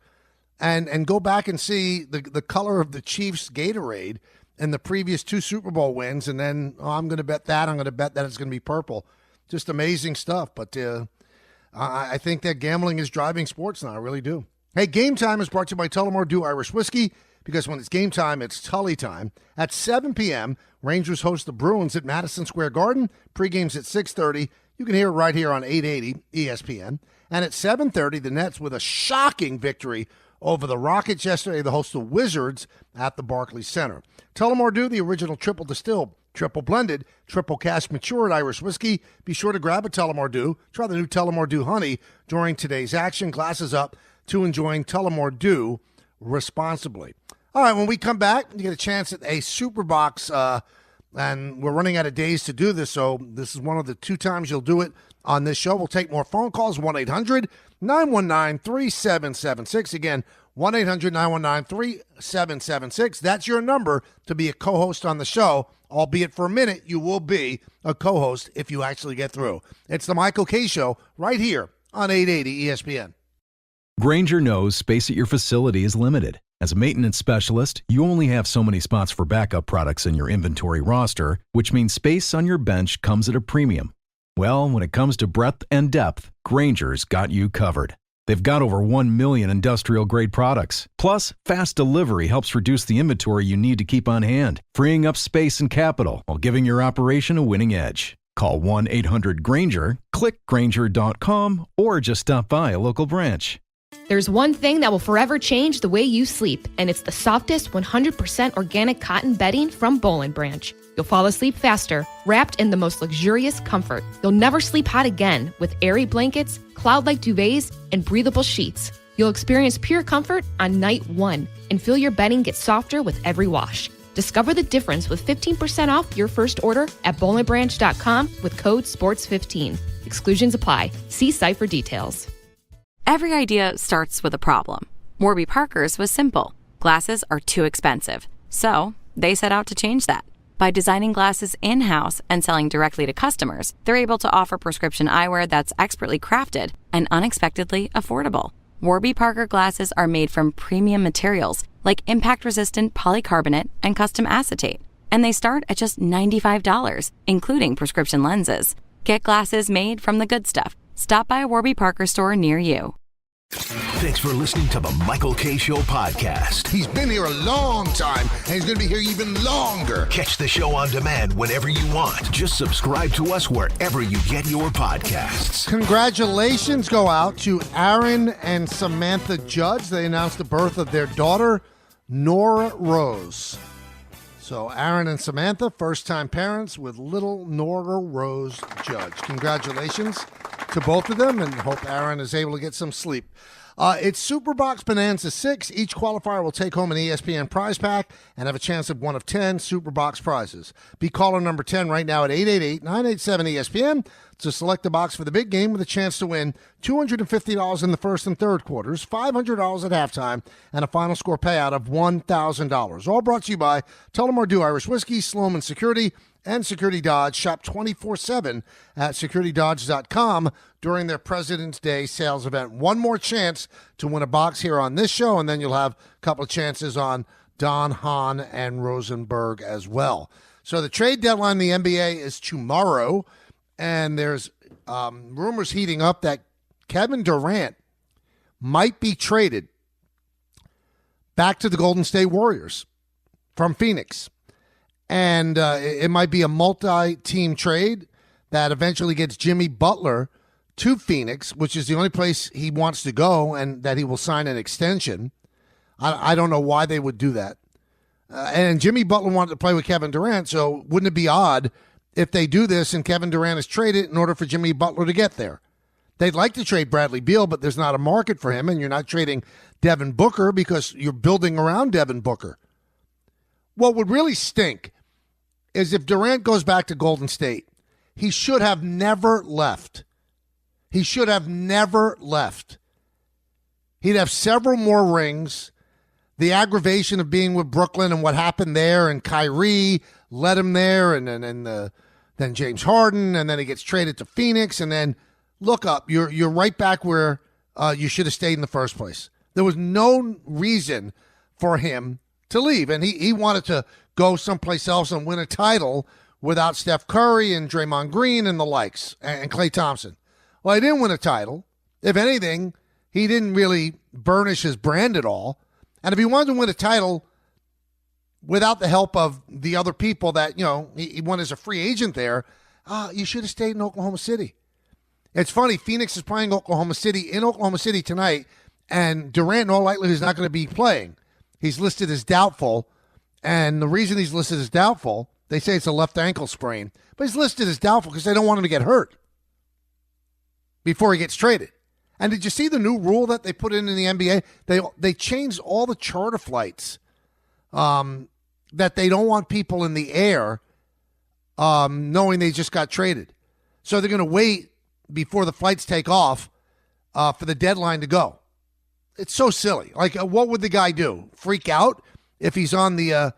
and go back and see the color of the Chiefs' Gatorade in the previous 2 Super Bowl wins, and then, I'm going to bet that. I'm going to bet that it's going to be purple. Just amazing stuff. But I think that gambling is driving sports now. I really do. Hey, Game Time is brought to you by Tullamore Dew Irish Whiskey, because when it's game time, it's Tully time. At 7 p.m., Rangers host the Bruins at Madison Square Garden. Pregame's at 6:30. You can hear it right here on 880 ESPN. And at 7:30, the Nets with a shocking victory over the Rockets yesterday. They host the Wizards at the Barclays Center. Tullamore Dew, the original triple distilled, triple blended, triple cask matured Irish whiskey. Be sure to grab a Tullamore Dew. Try the new Tullamore Dew Honey during today's action. Glasses up to enjoying Tullamore Dew responsibly. All right, when we come back, you get a chance at a Super Box, and we're running out of days to do this, so this is one of the 2 times you'll do it on this show. We'll take more phone calls, 1-800-919-3776. Again, 1-800-919-3776. That's your number to be a co-host on the show, albeit for a minute you will be a co-host if you actually get through. It's the Michael K. Show right here on 880 ESPN. Grainger knows space at your facility is limited. As a maintenance specialist, you only have so many spots for backup products in your inventory roster, which means space on your bench comes at a premium. Well, when it comes to breadth and depth, Grainger's got you covered. They've got over 1 million industrial-grade products. Plus, fast delivery helps reduce the inventory you need to keep on hand, freeing up space and capital while giving your operation a winning edge. Call 1-800-GRAINGER, click Grainger.com, or just stop by a local branch. There's one thing that will forever change the way you sleep, and it's the softest 100% organic cotton bedding from Boll & Branch. You'll fall asleep faster, wrapped in the most luxurious comfort. You'll never sleep hot again with airy blankets, cloud-like duvets, and breathable sheets. You'll experience pure comfort on night 1 and feel your bedding get softer with every wash. Discover the difference with 15% off your first order at bollandbranch.com with code SPORTS15. Exclusions apply. See site for details. Every idea starts with a problem. Warby Parker's was simple. Glasses are too expensive. So they set out to change that. By designing glasses in-house and selling directly to customers, they're able to offer prescription eyewear that's expertly crafted and unexpectedly affordable. Warby Parker glasses are made from premium materials like impact-resistant polycarbonate and custom acetate. And they start at just $95, including prescription lenses. Get glasses made from the good stuff. Stop by a Warby Parker store near you. Thanks for listening to the Michael K. Show podcast. He's been here a long time, and he's going to be here even longer. Catch the show on demand whenever you want. Just subscribe to us wherever you get your podcasts. Congratulations go out to Aaron and Samantha Judge. They announced the birth of their daughter, Nora Rose. So Aaron and Samantha, first-time parents with little Nora Rose Judge. Congratulations to both of them, and hope Aaron is able to get some sleep. It's Superbox Bonanza 6. Each qualifier will take home an ESPN prize pack and have a chance of one of 10 Superbox prizes. Be caller number 10 right now at 888-987-ESPN to select a box for the big game with a chance to win $250 in the first and third quarters, $500 at halftime, and a final score payout of $1,000. All brought to you by Tullamore Dew Irish Whiskey, Sloman Security, and Security Dodge. Shop 24/7 at securitydodge.com during their President's Day sales event. One more chance to win a box here on this show, and then you'll have a couple of chances on Don, Hahn, and Rosenberg as well. So the trade deadline in the NBA is tomorrow, and there's rumors heating up that Kevin Durant might be traded back to the Golden State Warriors from Phoenix. And it might be a multi-team trade that eventually gets Jimmy Butler to Phoenix, which is the only place he wants to go, and that he will sign an extension. I don't know why they would do that. And Jimmy Butler wanted to play with Kevin Durant, so wouldn't it be odd if they do this and Kevin Durant is traded in order for Jimmy Butler to get there? They'd like to trade Bradley Beal, but there's not a market for him, and you're not trading Devin Booker because you're building around Devin Booker. What would really stink is if Durant goes back to Golden State. He should have never left. He should have never left. He'd have several more rings. The aggravation of being with Brooklyn and what happened there, and Kyrie led him there, and then James Harden, and then he gets traded to Phoenix, and then look up. You're right back where you should have stayed in the first place. There was no reason for him to leave, and he wanted to go someplace else and win a title without Steph Curry and Draymond Green and the likes, and Klay Thompson. Well, he didn't win a title. If anything, he didn't really burnish his brand at all. And if he wanted to win a title without the help of the other people that, he won as a free agent there, you should have stayed in Oklahoma City. It's funny, Phoenix is playing Oklahoma City tonight, and Durant in all likelihood is not going to be playing. He's listed as doubtful. And the reason he's listed as doubtful, they say it's a left ankle sprain, but he's listed as doubtful because they don't want him to get hurt before he gets traded. And did you see the new rule that they put in the NBA? They changed all the charter flights that they don't want people in the air knowing they just got traded. So they're going to wait before the flights take off for the deadline to go. It's so silly. Like, what would the guy do? Freak out if he's on the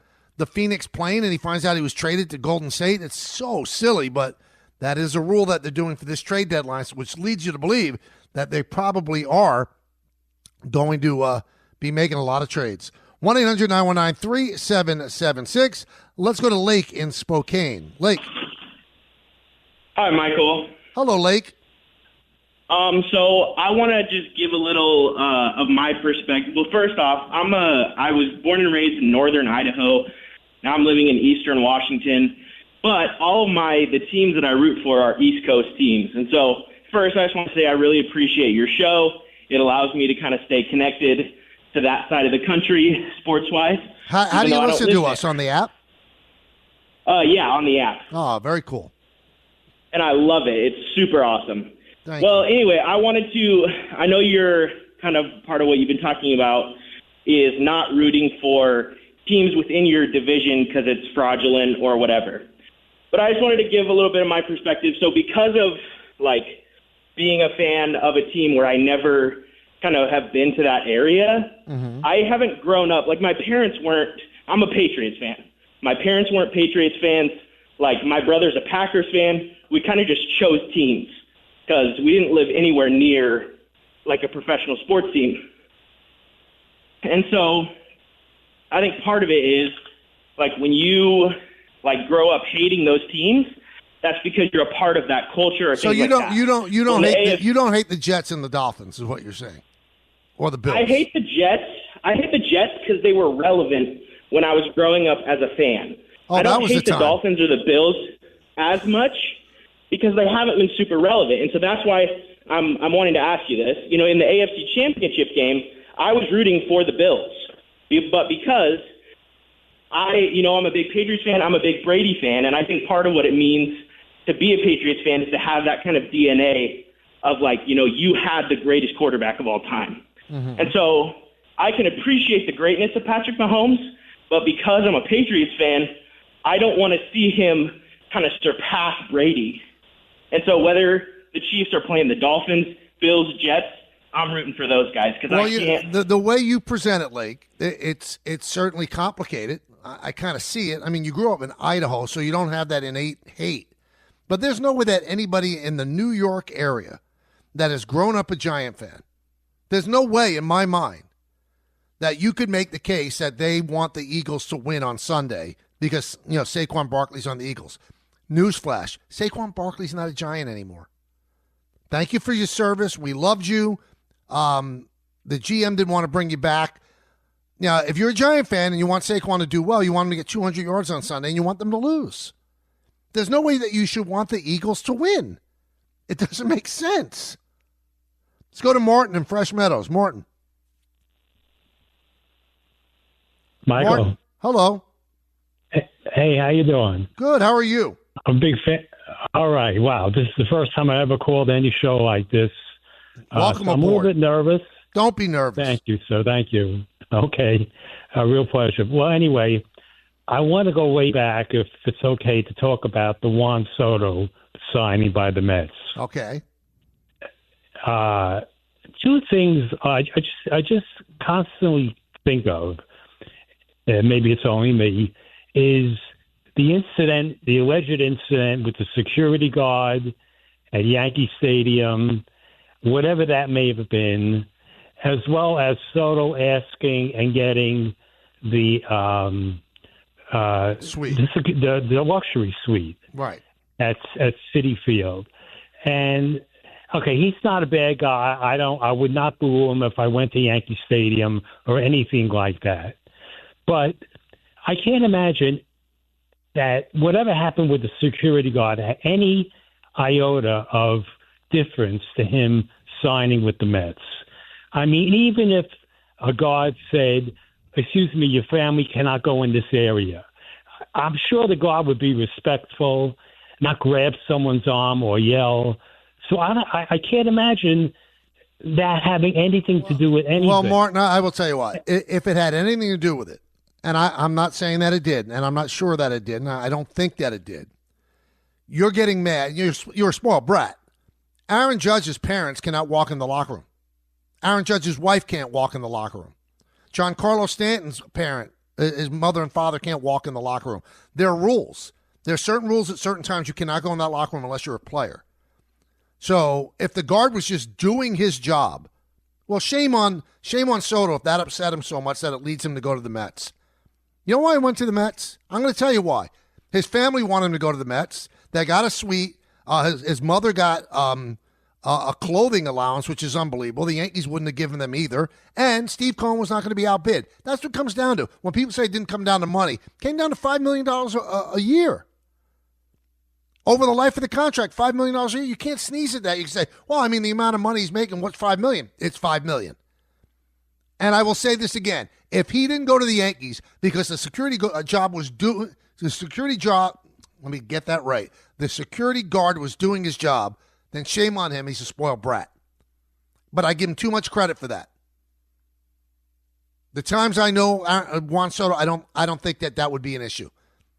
Phoenix plane and he finds out he was traded to Golden State? It's so silly, but that is a rule that they're doing for this trade deadline, which leads you to believe that they probably are going to be making a lot of trades. 1-800-919-3776. Let's go to Lake in Spokane. Lake. Hi, Michael. Hello, Lake. So I want to just give a little of my perspective. Well, first off, I was born and raised in northern Idaho. Now I'm living in eastern Washington. But all of the teams that I root for are East Coast teams. And so first, I just want to say I really appreciate your show. It allows me to kind of stay connected to that side of the country, sports-wise. How do you listen to us? On the app? Yeah, on the app. Oh, very cool. And I love it. It's super awesome. Anyway, I know you're kind of part of what you've been talking about is not rooting for teams within your division because it's fraudulent or whatever. But I just wanted to give a little bit of my perspective. So because of, being a fan of a team where I never kind of have been to that area. Mm-hmm. I haven't grown up, like my parents weren't, I'm a Patriots fan. My parents weren't Patriots fans. Like my brother's a Packers fan. We kind of just chose teams because we didn't live anywhere near like a professional sports team. And so I think part of it is like when you like grow up hating those teams, that's because you're a part of that culture. Or So things you like don't that. you don't you don't Well, hate you don't hate the Jets and the Dolphins is what you're saying, or the Bills. I hate the Jets. I hate the Jets because they were relevant when I was growing up as a fan. Oh, I that don't was hate the the time. Dolphins or the Bills as much because they haven't been super relevant. And so that's why I'm wanting to ask you this. You know, in the AFC Championship game, I was rooting for the Bills. But because I'm a big Patriots fan, I'm a big Brady fan, and I think part of what it means to be a Patriots fan is to have that kind of DNA of like, you had the greatest quarterback of all time. Mm-hmm. And so I can appreciate the greatness of Patrick Mahomes, but because I'm a Patriots fan, I don't want to see him kind of surpass Brady. And so whether the Chiefs are playing the Dolphins, Bills, Jets, I'm rooting for those guys because I can't. The way you present it, Lake, it's certainly complicated. I kind of see it. I mean, you grew up in Idaho, so you don't have that innate hate. But there's no way that anybody in the New York area that has grown up a Giant fan, there's no way in my mind that you could make the case that they want the Eagles to win on Sunday because, Saquon Barkley's on the Eagles. Newsflash, Saquon Barkley's not a Giant anymore. Thank you for your service. We loved you. The GM didn't want to bring you back. Now, if you're a Giant fan and you want Saquon to do well, you want him to get 200 yards on Sunday and you want them to lose. There's no way that you should want the Eagles to win. It doesn't make sense. Let's go to Martin in Fresh Meadows. Martin. Michael. Martin, hello. Hey, how you doing? Good. How are you? I'm a big fan. All right. Wow. This is the first time I ever called any show like this. Welcome so I'm aboard. a little bit nervous. Don't be nervous. Thank you, sir. Thank you. Okay. A real pleasure. Well, anyway, I want to go way back, if it's okay, to talk about the Juan Soto signing by the Mets. Okay. Two things I just constantly think of, and maybe it's only me, is the alleged incident with the security guard at Yankee Stadium, whatever that may have been, as well as Soto asking and getting the suite, the luxury suite, right, at Citi Field. And okay, he's not a bad guy. I would not boo him if I went to Yankee Stadium or anything like that. But I can't imagine that whatever happened with the security guard had any iota of difference to him signing with the Mets. I mean, even if a guard said, "Excuse me, your family cannot go in this area," I'm sure the guard would be respectful, not grab someone's arm or yell. So I can't imagine that having anything to do with anything. Well, Martin, I will tell you what. If it had anything to do with it, and I'm not saying that it did, and I'm not sure that it did, and I don't think that it did, you're getting mad. You're a spoiled brat. Aaron Judge's parents cannot walk in the locker room. Aaron Judge's wife can't walk in the locker room. Giancarlo Stanton's parent, his mother and father can't walk in the locker room. There are rules. There are certain rules at certain times. You cannot go in that locker room unless you're a player. So if the guard was just doing his job, well, shame on Soto if that upset him so much that it leads him to go to the Mets. You know why he went to the Mets? I'm going to tell you why. His family wanted him to go to the Mets. They got a suite. His mother got a clothing allowance, which is unbelievable. The Yankees wouldn't have given them either. And Steve Cohen was not going to be outbid. That's what it comes down to. When people say it didn't come down to money, it came down to $5 million a year. Over the life of the contract, $5 million a year. You can't sneeze at that. You can say, well, I mean, the amount of money he's making, what's $5 million? It's $5 million. And I will say this again. If he didn't go to the Yankees because the security job was doing the security job, let me get that right. The security guard was doing his job, then shame on him. He's a spoiled brat. But I give him too much credit for that. The times I know Juan Soto, I don't think that would be an issue.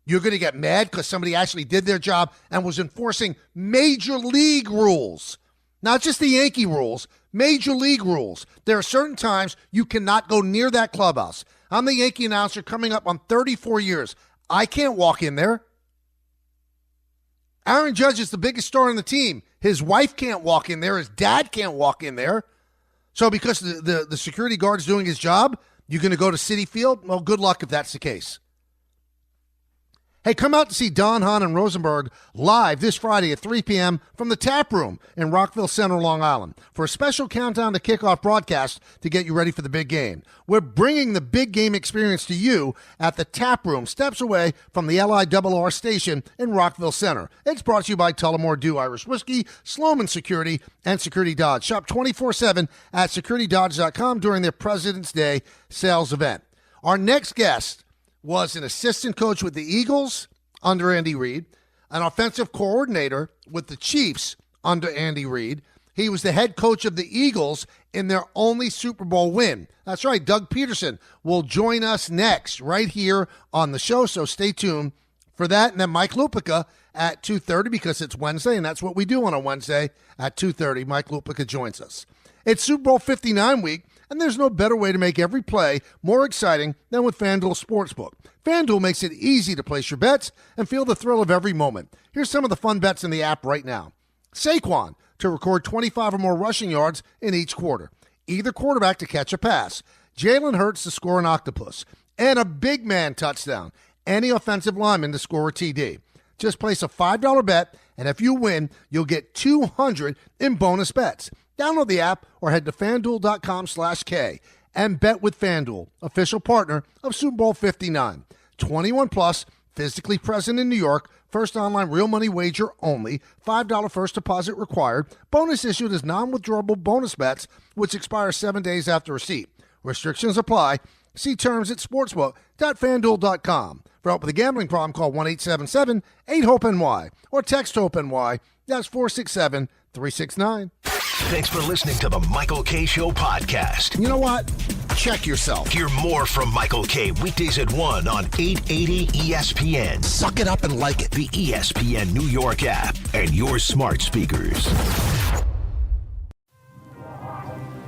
You're going to get mad because somebody actually did their job and was enforcing major league rules, Not just the Yankee rules, Major League rules. There are certain times you cannot go near that clubhouse. I'm the Yankee announcer coming up on 34 years. I can't walk in there. Aaron Judge is the biggest star on the team. His wife can't walk in there. His dad can't walk in there. So because the security guard's doing his job, you're going to go to Citi Field? Well, good luck if that's the case. Hey, come out to see Don, Hahn, and Rosenberg live this Friday at 3 p.m. from the Tap Room in Rockville Center, Long Island, for a special countdown to kickoff broadcast to get you ready for the big game. We're bringing the big game experience to you at the Tap Room, steps away from the LIRR station in Rockville Center. It's brought to you by Tullamore Dew Irish Whiskey, Sloman Security, and Security Dodge. Shop 24/7 at securitydodge.com during their President's Day sales event. Our next guest was an assistant coach with the Eagles under Andy Reid, an offensive coordinator with the Chiefs under Andy Reid. He was the head coach of the Eagles in their only Super Bowl win. That's right, Doug Pederson will join us next right here on the show, so stay tuned for that. And then Mike Lupica at 2:30 because it's Wednesday, and that's what we do on a Wednesday at 2:30. Mike Lupica joins us. It's Super Bowl 59 week, and there's no better way to make every play more exciting than with FanDuel Sportsbook. FanDuel makes it easy to place your bets and feel the thrill of every moment. Here's some of the fun bets in the app right now. Saquon to record 25 or more rushing yards in each quarter. Either quarterback to catch a pass. Jalen Hurts to score an octopus. And a big man touchdown. Any offensive lineman to score a TD. Just place a $5 bet, and if you win, you'll get $200 in bonus bets. Download the app or head to FanDuel.com/K and bet with FanDuel, official partner of Super Bowl 59. 21 plus, physically present in New York, first online real money wager only, $5 first deposit required. Bonus issued as non-withdrawable bonus bets, which expire 7 days after receipt. Restrictions apply. See terms at sportsbook.fanduel.com. For help with a gambling problem, call 1-877-8-HOPE-NY or text HOPE-NY. That's 467-369. Thanks for listening to the Michael K. Show podcast. You know what? Check yourself. Hear more from Michael K. weekdays at 1 on 880 ESPN. Suck it up and like it. The ESPN New York app and your smart speakers.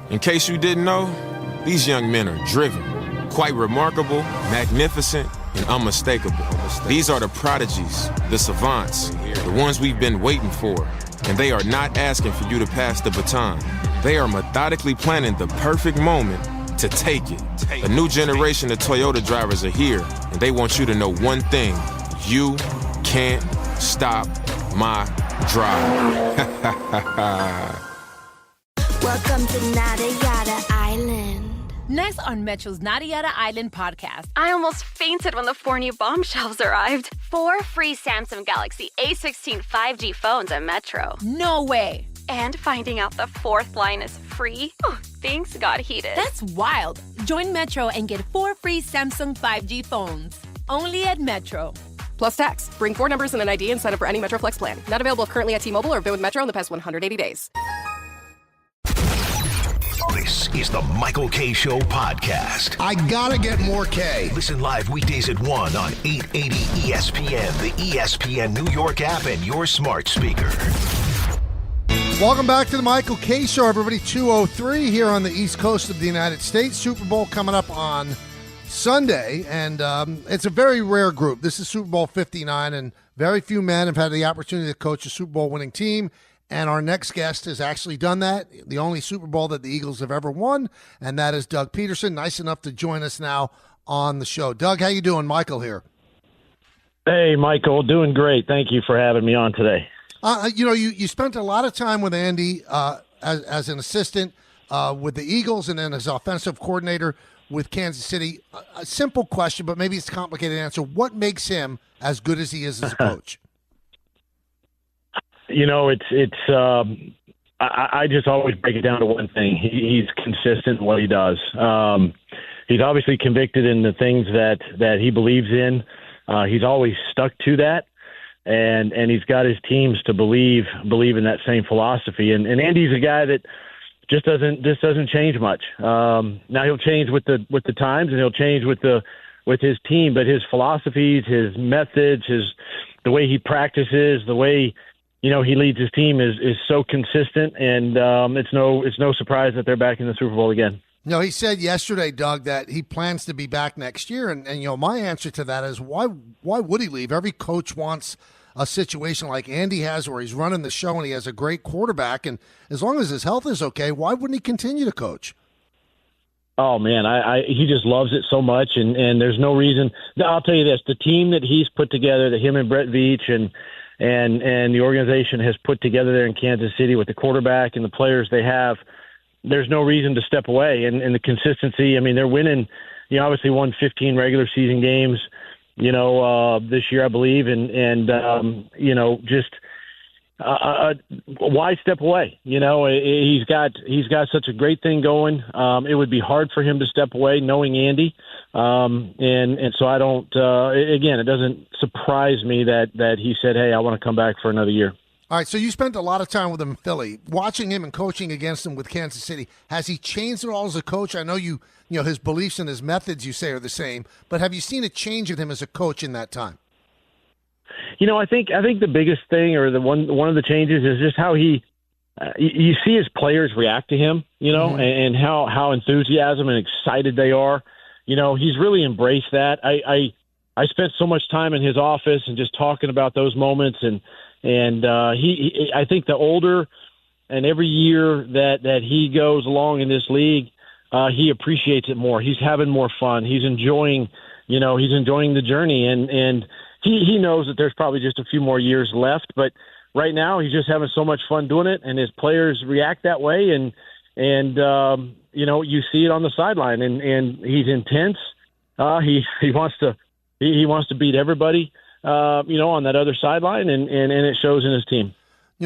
In case you didn't know, these young men are driven, quite remarkable, magnificent, and unmistakable. These are the prodigies, the savants, the ones we've been waiting for. And they are not asking for you to pass the baton. They are methodically planning the perfect moment to take it. A new generation of Toyota drivers are here, and they want you to know one thing. You can't stop my drive. Welcome to Nada Yada Island. Next on Metro's Nada Yada Island podcast. I almost fainted when the 4 new bomb shelves arrived. 4 free Samsung Galaxy A16 5G phones at Metro. No way. And finding out the 4th line is free? Oh, things got heated. That's wild. Join Metro and get 4 free Samsung 5G phones. Only at Metro. Plus tax. Bring 4 numbers and an ID and sign up for any Metro Flex plan. Not available currently at T-Mobile or been with Metro in the past 180 days. This is the Michael K. Show podcast. I gotta get more K. Listen live weekdays at 1 on 880 ESPN, the ESPN New York app, and your smart speaker. Welcome back to the Michael K. Show, everybody. 2:03 here on the East Coast of the United States. Super Bowl coming up on Sunday, and it's a very rare group. This is Super Bowl 59, and very few men have had the opportunity to coach a Super Bowl winning team. And our next guest has actually done that, the only Super Bowl that the Eagles have ever won, and that is Doug Pederson, nice enough to join us now on the show. Doug, how you doing? Michael here. Hey, Michael, doing great. Thank you for having me on today. You spent a lot of time with Andy as an assistant with the Eagles and then as offensive coordinator with Kansas City. A simple question, but maybe it's a complicated answer. What makes him as good as he is as a coach? I just always break it down to one thing. He's consistent in what he does. He's obviously convicted in the things that he believes in. He's always stuck to that, and he's got his teams to believe in that same philosophy. And Andy's a guy that just doesn't change much. Now he'll change with the times, and he'll change with his team, but his philosophies, his methods, the way he practices, the way he leads his team is so consistent, and it's no surprise that they're back in the Super Bowl again. He said yesterday, Doug, that he plans to be back next year, and my answer to that is why would he leave? Every coach wants a situation like Andy has where he's running the show and he has a great quarterback, and as long as his health is okay, why wouldn't he continue to coach? Oh, man, he just loves it so much, and there's no reason. I'll tell you this, the team that he's put together, that him and Brett Veach and the organization has put together there in Kansas City with the quarterback and the players they have, there's no reason to step away. And the consistency, I mean, they're winning, obviously won 15 regular season games, this year, I believe. Why step away? He's got such a great thing going. It would be hard for him to step away knowing Andy. And so I don't, again, it doesn't surprise me that he said, hey, I want to come back for another year. All right, so you spent a lot of time with him in Philly. Watching him and coaching against him with Kansas City, has he changed at all as a coach? I know his beliefs and his methods, you say, are the same, but have you seen a change in him as a coach in that time? I think the biggest thing, or one of the changes, is just how you see his players react to him, and how enthusiasm and excited they are. He's really embraced that. I spent so much time in his office and just talking about those moments, and I think the older and every year that he goes along in this league, he appreciates it more. He's having more fun. He's enjoying the journey, and he knows that there's probably just a few more years left, but right now he's just having so much fun doing it, and his players react that way, and you see it on the sideline, and he's intense. He wants to beat everybody, on that other sideline, and it shows in his team.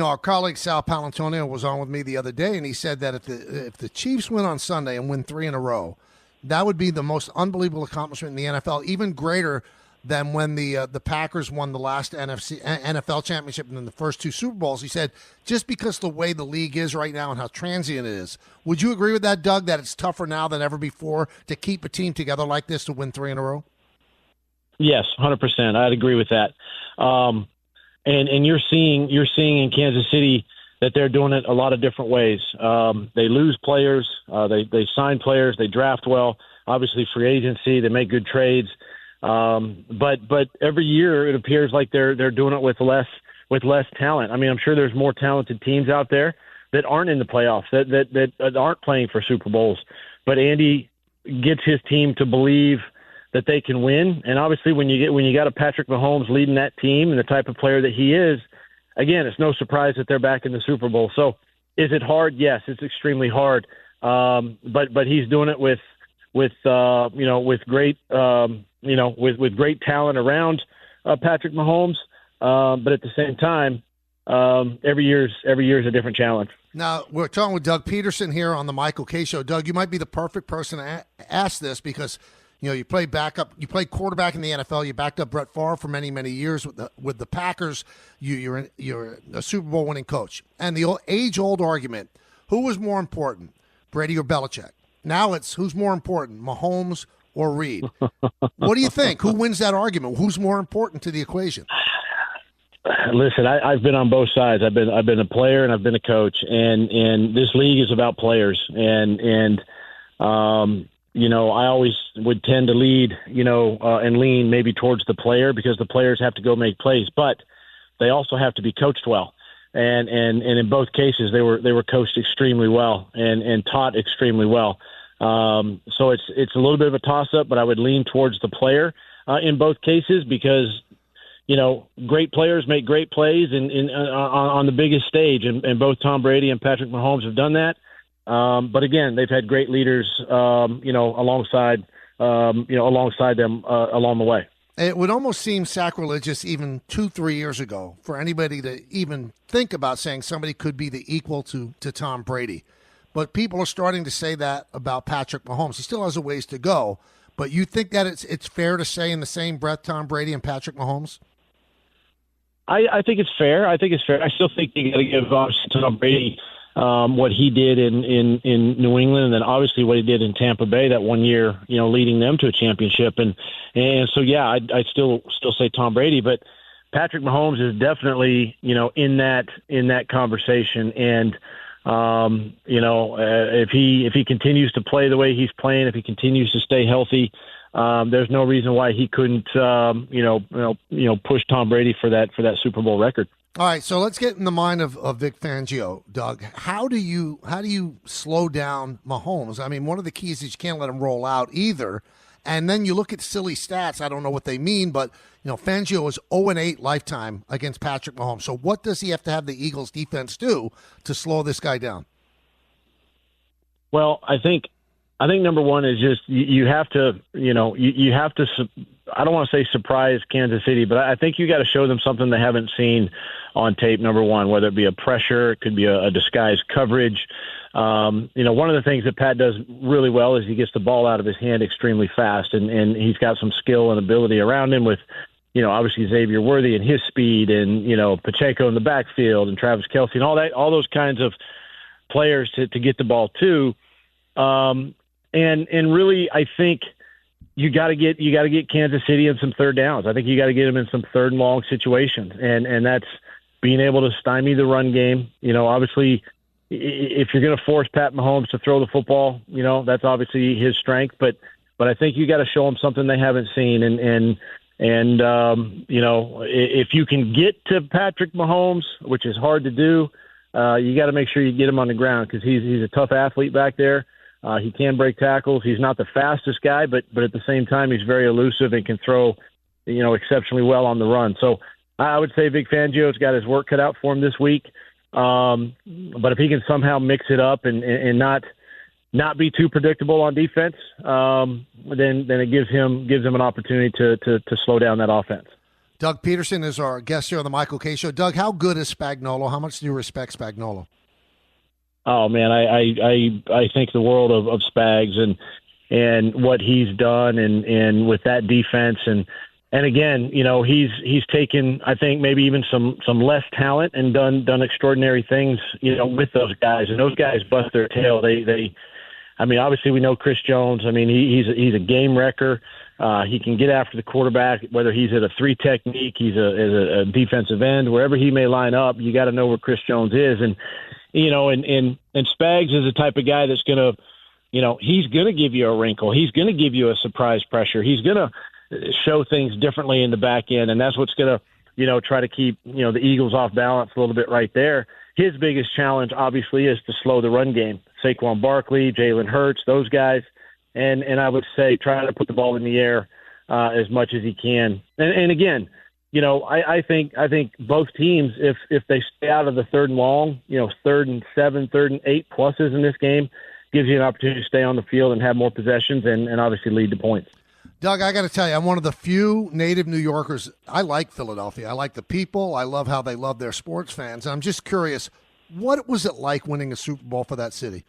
Our colleague Sal Palantonio was on with me the other day, and he said that if the Chiefs win on Sunday and win 3 in a row, that would be the most unbelievable accomplishment in the NFL, even greater than when the Packers won the last NFL championship and then the first 2 Super Bowls. He said, just because the way the league is right now and how transient it is. Would you agree with that, Doug, that it's tougher now than ever before to keep a team together like this to win 3 in a row? Yes, 100%. I'd agree with that. And you're seeing in Kansas City that they're doing it a lot of different ways. They lose players, they sign players, they draft well. Obviously, free agency, they make good trades. But every year it appears like they're doing it with less talent. I mean, I'm sure there's more talented teams out there that aren't in the playoffs, that aren't playing for Super Bowls. But Andy gets his team to believe that they can win. And obviously when you got a Patrick Mahomes leading that team and the type of player that he is, again, it's no surprise that they're back in the Super Bowl. So is it hard? Yes, it's extremely hard. But he's doing it with great with great talent around Patrick Mahomes. But at the same time, every year's a different challenge. Now, we're talking with Doug Pederson here on the Michael Kay Show. Doug, you might be the perfect person to ask this because you played quarterback in the NFL. You backed up Brett Favre for many, many years with the Packers. You're a Super Bowl winning coach. And the age-old argument, who was more important, Brady or Belichick? Now it's who's more important, Mahomes or Reid? What do you think? Who wins that argument? Who's more important to the equation? Listen, I've been on both sides. I've been a player and I've been a coach, and this league is about players. And I always would tend to lead, and lean maybe towards the player because the players have to go make plays, but they also have to be coached well. And in both cases, they were coached extremely well and taught extremely well. So it's a little bit of a toss-up, but I would lean towards the player in both cases because great players make great plays on the biggest stage, and both Tom Brady and Patrick Mahomes have done that. But again, they've had great leaders, alongside them along the way. It would almost seem sacrilegious even 2-3 years ago for anybody to even think about saying somebody could be the equal to Tom Brady. But people are starting to say that about Patrick Mahomes. He still has a ways to go. But you think that it's fair to say in the same breath Tom Brady and Patrick Mahomes? I think it's fair. I still think you got to give Tom Brady what he did in New England, and then obviously what he did in Tampa Bay that one year, leading them to a championship. And so, yeah, I'd still say Tom Brady, but Patrick Mahomes is definitely, in that conversation. And, if he continues to play the way he's playing, if he continues to stay healthy, there's no reason why he couldn't, push Tom Brady for that Super Bowl record. All right, so let's get in the mind of Vic Fangio, Doug. How do you slow down Mahomes? I mean, one of the keys is you can't let him roll out either. And then you look at silly stats. I don't know what they mean, but Fangio is 0-8 lifetime against Patrick Mahomes. So what does he have to have the Eagles defense do to slow this guy down? Well, I think number one is just you have to, you have to. I don't want to say surprise Kansas City, but I think you got to show them something they haven't seen on tape. Number one, whether it be a pressure, it could be a disguised coverage. One of the things that Pat does really well is he gets the ball out of his hand extremely fast, and he's got some skill and ability around him with, obviously Xavier Worthy and his speed, and Pacheco in the backfield, and Travis Kelce, and all those kinds of players to get the ball to. And really, I think you got to get Kansas City in some third downs. I think you got to get them in some third and long situations, and that's being able to stymie the run game. Obviously, if you're going to force Pat Mahomes to throw the football, that's obviously his strength. But I think you got to show them something they haven't seen. And if you can get to Patrick Mahomes, which is hard to do, you got to make sure you get him on the ground because he's a tough athlete back there. He can break tackles. He's not the fastest guy, but at the same time, he's very elusive and can throw, exceptionally well on the run. So I would say Vic Fangio's got his work cut out for him this week. But if he can somehow mix it up and not be too predictable on defense, then it gives him an opportunity to slow down that offense. Doug Pederson is our guest here on the Michael Kay Show. Doug, how good is Spagnuolo? How much do you respect Spagnuolo? Oh man, I think the world of Spags and what he's done and with that defense and again, he's taken, I think, maybe even some less talent and done extraordinary things, with those guys. And those guys bust their tail. I mean, obviously we know Chris Jones. I mean, he's a game wrecker. He can get after the quarterback, whether he's at a 3 technique, he's a defensive end, wherever he may line up. You got to know where Chris Jones is, and Spags is the type of guy that's gonna, he's gonna give you a wrinkle. He's gonna give you a surprise pressure. He's gonna show things differently in the back end, and that's what's going to, try to keep, the Eagles off balance a little bit right there. His biggest challenge, obviously, is to slow the run game. Saquon Barkley, Jalen Hurts, those guys, and I would say try to put the ball in the air as much as he can. And again, I think both teams, if they stay out of the third and long, 3rd and 7, 3rd and 8 pluses in this game, gives you an opportunity to stay on the field and have more possessions and obviously lead to points. Doug, I got to tell you, I'm one of the few native New Yorkers. I like Philadelphia. I like the people. I love how they love their sports fans. I'm just curious, what was it like winning a Super Bowl for that city?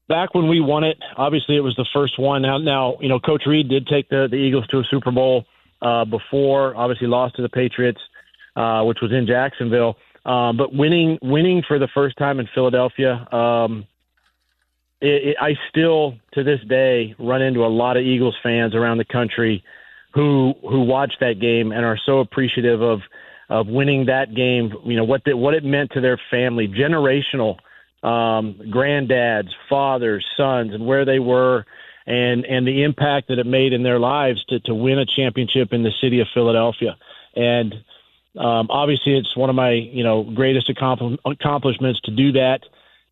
Back when we won it, obviously it was the first one. Now, Coach Reid did take the Eagles to a Super Bowl before, obviously lost to the Patriots, which was in Jacksonville. But winning for the first time in Philadelphia, I still, to this day, run into a lot of Eagles fans around the country who watch that game and are so appreciative of winning that game. What it meant to their family, generational granddads, fathers, sons, and where they were, and the impact that it made in their lives to win a championship in the city of Philadelphia. And obviously, it's one of my greatest accomplishments to do that.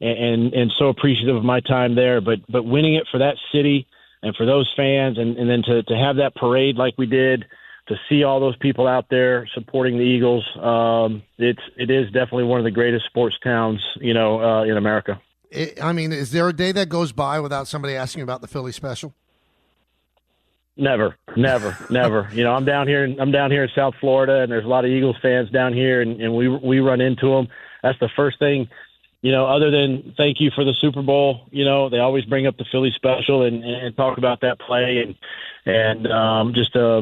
And so appreciative of my time there, but winning it for that city and for those fans, and then to have that parade like we did, to see all those people out there supporting the Eagles, it is definitely one of the greatest sports towns, in America. Is there a day that goes by without somebody asking about the Philly special? Never. I'm down here in South Florida, and there's a lot of Eagles fans down here, and we run into them. That's the first thing. Other than thank you for the Super Bowl, they always bring up the Philly special and talk about that play and just a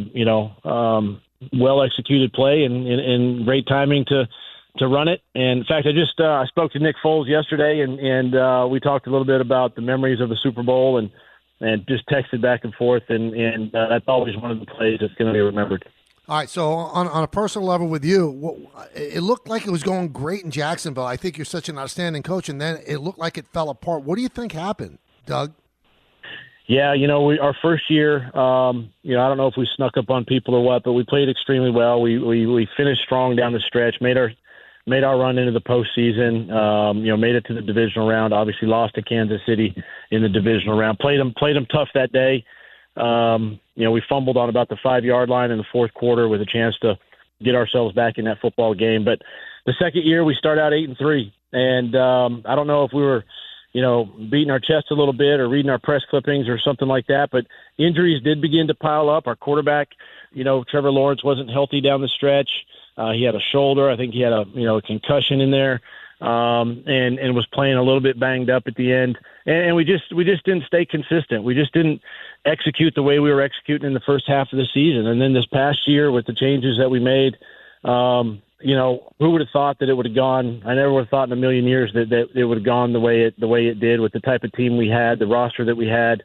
well executed play and great timing to run it. And in fact, I spoke to Nick Foles yesterday and we talked a little bit about the memories of the Super Bowl and just texted back and forth and that's always one of the plays that's going to be remembered. All right, so on a personal level with you, it looked like it was going great in Jacksonville. I think you're such an outstanding coach, and then it looked like it fell apart. What do you think happened, Doug? Yeah, our first year, I don't know if we snuck up on people or what, but we played extremely well. We finished strong down the stretch, made our run into the postseason. Made it to the divisional round. Obviously, lost to Kansas City in the divisional round. Played them tough that day. We fumbled on about the 5-yard line in the fourth quarter with a chance to get ourselves back in that football game. But the second year, we start out 8-3, and I don't know if we were, beating our chest a little bit or reading our press clippings or something like that. But injuries did begin to pile up. Our quarterback, Trevor Lawrence, wasn't healthy down the stretch. He had a shoulder. I think he had a concussion in there, and was playing a little bit banged up at the end. And we just didn't stay consistent. We just didn't execute the way we were executing in the first half of the season. And then this past year, with the changes that we made, who would have thought that it would have gone? I never would have thought in a million years that it would have gone the way it did with the type of team we had, the roster that we had.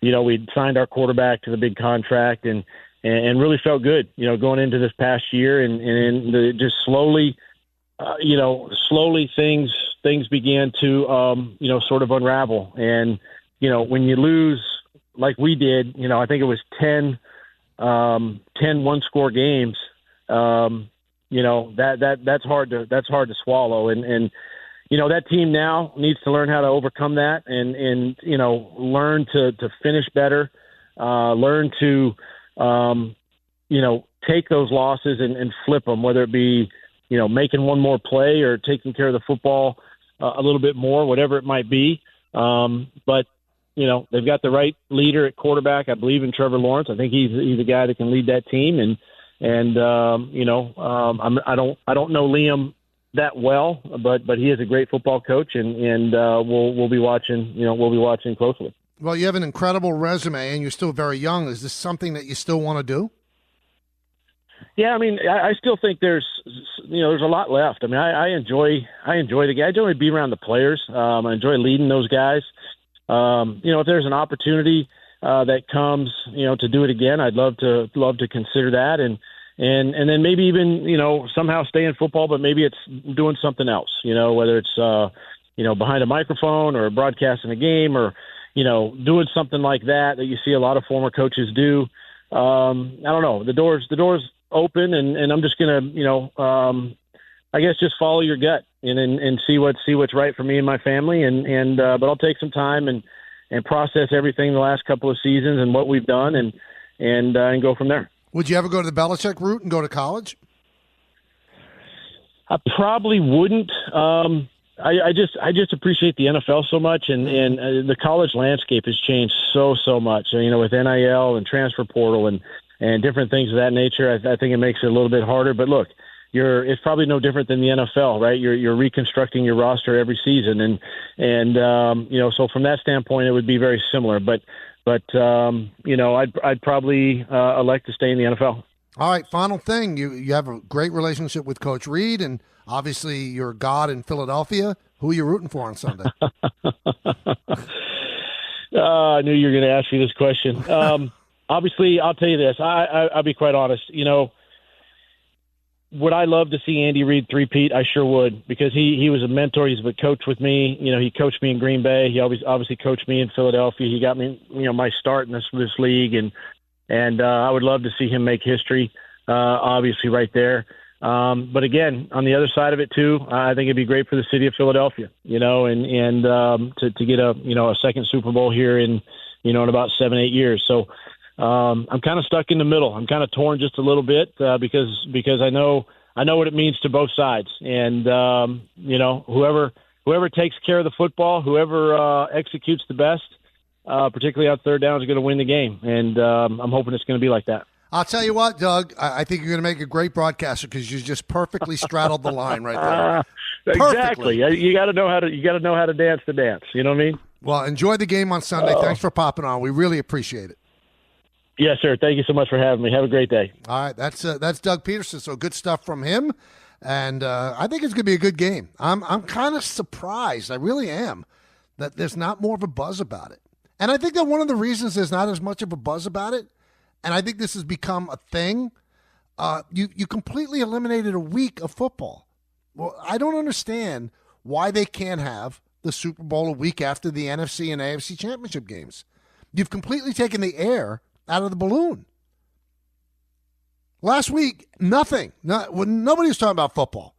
We'd signed our quarterback to the big contract and really felt good, going into this past year, and just slowly things began to sort of unravel. And when you lose like we did, I think it was 10 one-score games. That's hard to swallow. And that team now needs to learn how to overcome that and learn to finish better, learn to, take those losses and flip them, whether it be, making one more play or taking care of the football a little bit more, whatever it might be. But they've got the right leader at quarterback. I believe in Trevor Lawrence. I think he's a guy that can lead that team. I don't know Liam that well, but he is a great football coach, and we'll be watching. We'll be watching closely. Well, you have an incredible resume, and you're still very young. Is this something that you still want to do? Yeah, I mean, I still think there's a lot left. I mean, I enjoy the guy. I enjoy being around the players. I enjoy leading those guys. If there's an opportunity that comes, to do it again, I'd love to consider that, and then maybe even somehow stay in football, but maybe it's doing something else. Whether it's behind a microphone or broadcasting a game or doing something like that you see a lot of former coaches do. I don't know. The door's open, and I'm just gonna I guess just follow your gut and see what's right for me and my family, but I'll take some time and process everything the last couple of seasons and what we've done and go from there. Would you ever go to the Belichick route and go to college? I probably wouldn't. I just appreciate the NFL so much, and the college landscape has changed so much. With NIL and transfer portal and different things of that nature, I think it makes it a little bit harder. But look, it's probably no different than the NFL, right? You're reconstructing your roster every season, and so from that standpoint, it would be very similar. But I'd probably elect to stay in the NFL. All right, final thing. You have a great relationship with Coach Reid, and obviously you're God in Philadelphia. Who are you rooting for on Sunday? I knew you were going to ask me this question. Obviously, I'll tell you this. I'll be quite honest. Would I love to see Andy Reid three-peat? I sure would, because he was a mentor. He's a coach with me. He coached me in Green Bay. He obviously coached me in Philadelphia. He got me, my start in this league, and I would love to see him make history. Obviously, right there. But again, on the other side of it too, I think it'd be great for the city of Philadelphia. To get a second Super Bowl here in about 7-8 years. So. I'm kind of stuck in the middle. I'm kind of torn just a little bit because I know what it means to both sides. And whoever takes care of the football, whoever executes the best, particularly on third down, is going to win the game. And I'm hoping it's going to be like that. I'll tell you what, Doug. I think you're going to make a great broadcaster because you just perfectly straddled the line right there. Exactly. You got to know how to dance the dance. You know what I mean? Well, enjoy the game on Sunday. Thanks for popping on. We really appreciate it. Yes, sir. Thank you so much for having me. Have a great day. All right, that's Doug Pederson. So good stuff from him, and I think it's going to be a good game. I'm kind of surprised. I really am that there's not more of a buzz about it, and I think that one of the reasons there's not as much of a buzz about it and I think this has become a thing, you completely eliminated a week of football. Well, I don't understand why they can't have the Super Bowl a week after the NFC and AFC championship games. You've completely taken the air out of the balloon. Last week, nothing. Nobody was talking about football.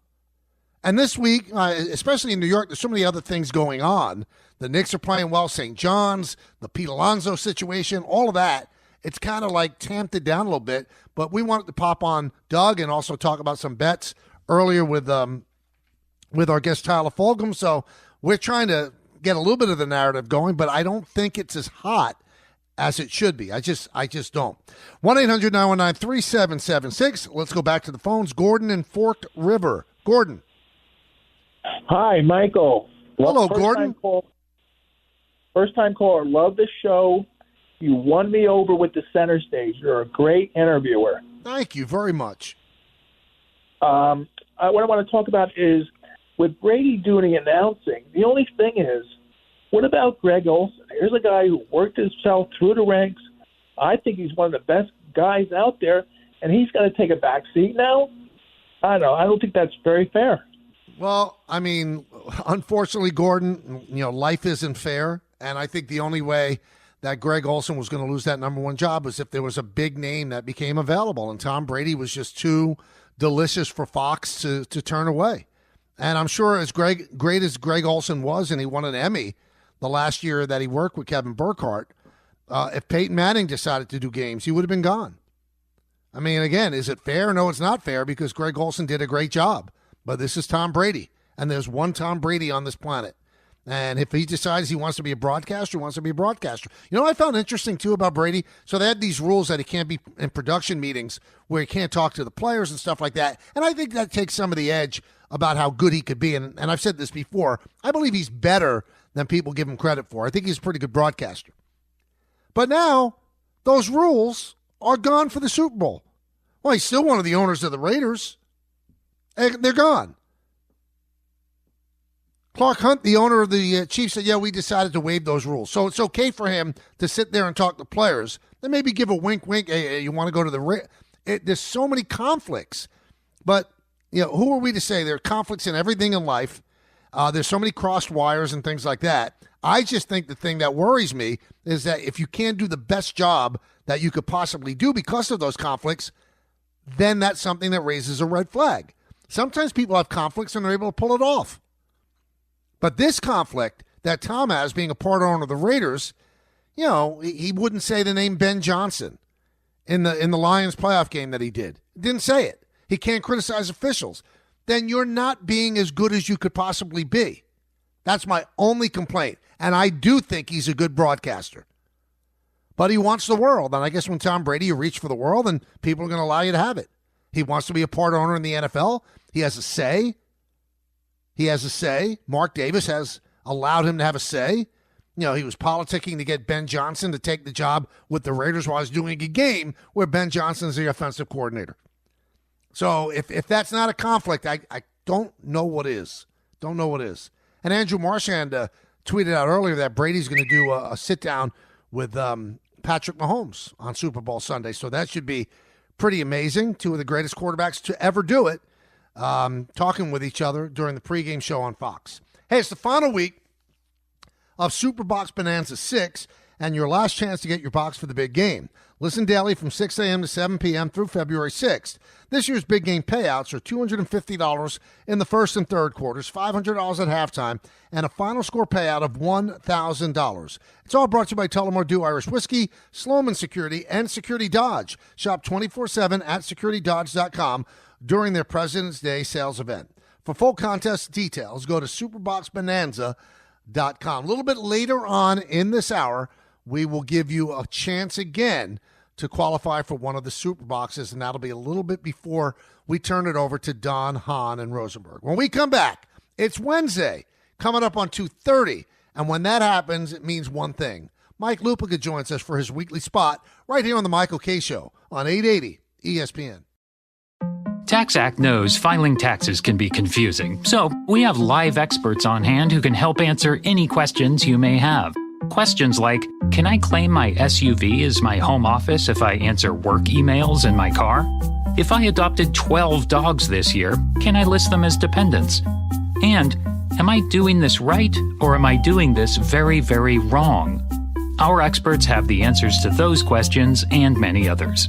And this week, especially in New York, there's so many other things going on. The Knicks are playing well, St. John's, the Pete Alonso situation, all of that. It's kind of like tamped it down a little bit. But we wanted to pop on Doug and also talk about some bets earlier with our guest Tyler Fulghum. So we're trying to get a little bit of the narrative going, but I don't think it's as hot as it should be. I just don't. 1-800-919-3776. Let's go back to the phones. Gordon in Forked River. Gordon. Hi, Michael. Hello, Gordon. First time caller. Love the show. You won me over with the center stage. You're a great interviewer. Thank you very much. What I want to talk about is with Brady doing the announcing, the only thing is, what about Greg Olsen? Here's a guy who worked himself through the ranks. I think he's one of the best guys out there, and he's got to take a back seat now? I don't know. I don't think that's very fair. Well, I mean, unfortunately, Gordon, life isn't fair, and I think the only way that Greg Olsen was going to lose that number one job was if there was a big name that became available, and Tom Brady was just too delicious for Fox to turn away. And I'm sure as great as Greg Olsen was, and he won an Emmy the last year that he worked with Kevin Burkhardt, if Peyton Manning decided to do games, he would have been gone. I mean, again, is it fair? No, it's not fair because Greg Olsen did a great job. But this is Tom Brady, and there's one Tom Brady on this planet. And if he decides he wants to be a broadcaster, he wants to be a broadcaster. You know what I found interesting, too, about Brady? So they had these rules that he can't be in production meetings where he can't talk to the players and stuff like that. And I think that takes some of the edge about how good he could be. And I've said this before. I believe he's better than people give him credit for. I think he's a pretty good broadcaster. But now those rules are gone for the Super Bowl. Well, he's still one of the owners of the Raiders. They're gone. Clark Hunt, the owner of the Chiefs, said, yeah, we decided to waive those rules. So it's okay for him to sit there and talk to players. Then maybe give a wink, hey, you want to go to the there's so many conflicts. But, who are we to say? There are conflicts in everything in life. There's so many crossed wires and things like that. I just think the thing that worries me is that if you can't do the best job that you could possibly do because of those conflicts, then that's something that raises a red flag. Sometimes people have conflicts and they're able to pull it off. But this conflict that Tom has, being a part owner of the Raiders, he wouldn't say the name Ben Johnson in the Lions playoff game that he did. Didn't say it. He can't criticize officials. Then you're not being as good as you could possibly be. That's my only complaint. And I do think he's a good broadcaster. But he wants the world. And I guess when Tom Brady, you reach for the world, and people are going to allow you to have it. He wants to be a part owner in the NFL. He has a say. Mark Davis has allowed him to have a say. He was politicking to get Ben Johnson to take the job with the Raiders while he was doing a game where Ben Johnson is the offensive coordinator. So if that's not a conflict, I don't know what is. Don't know what is. And Andrew Marchand tweeted out earlier that Brady's going to do a sit-down with Patrick Mahomes on Super Bowl Sunday. So that should be pretty amazing. Two of the greatest quarterbacks to ever do it. Talking with each other during the pregame show on Fox. Hey, it's the final week of Superbox Bonanza 6 and your last chance to get your box for the big game. Listen daily from 6 a.m. to 7 p.m. through February 6th. This year's big game payouts are $250 in the first and third quarters, $500 at halftime, and a final score payout of $1,000. It's all brought to you by Tullamore Dew Irish Whiskey, Sloman Security, and Security Dodge. Shop 24/7 at securitydodge.com during their President's Day sales event. For full contest details, go to superboxbonanza.com. A little bit later on in this hour, we will give you a chance again to qualify for one of the super boxes, and that'll be a little bit before we turn it over to Don, Hahn, and Rosenberg. When we come back, it's Wednesday, coming up on 2:30, and when that happens, it means one thing. Mike Lupica joins us for his weekly spot right here on the Michael K. Show on 880 ESPN. TaxAct knows filing taxes can be confusing, so we have live experts on hand who can help answer any questions you may have. Questions like, can I claim my SUV as my home office if I answer work emails in my car? If I adopted 12 dogs this year, can I list them as dependents? And am I doing this right or am I doing this very, very wrong? Our experts have the answers to those questions and many others.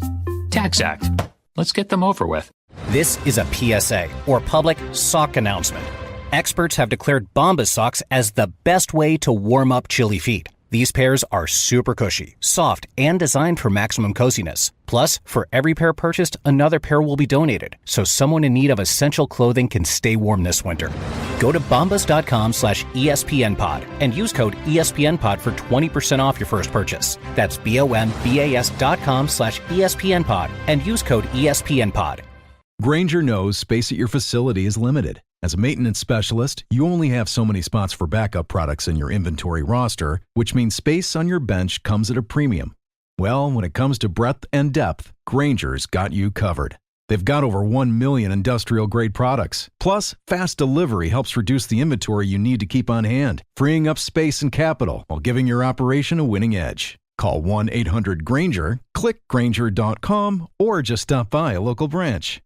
Tax Act. Let's get them over with. This is a PSA, or public sock announcement. Experts have declared Bombas socks as the best way to warm up chilly feet. These pairs are super cushy, soft, and designed for maximum coziness. Plus, for every pair purchased, another pair will be donated, so someone in need of essential clothing can stay warm this winter. Go to bombas.com/ESPNpod and use code ESPNpod for 20% off your first purchase. That's BOMBAS.com/ESPNpod and use code ESPNpod. Grainger knows space at your facility is limited. As a maintenance specialist, you only have so many spots for backup products in your inventory roster, which means space on your bench comes at a premium. Well, when it comes to breadth and depth, Grainger's got you covered. They've got over 1 million industrial-grade products. Plus, fast delivery helps reduce the inventory you need to keep on hand, freeing up space and capital while giving your operation a winning edge. Call 1-800-GRAINGER, click Grainger.com, or just stop by a local branch.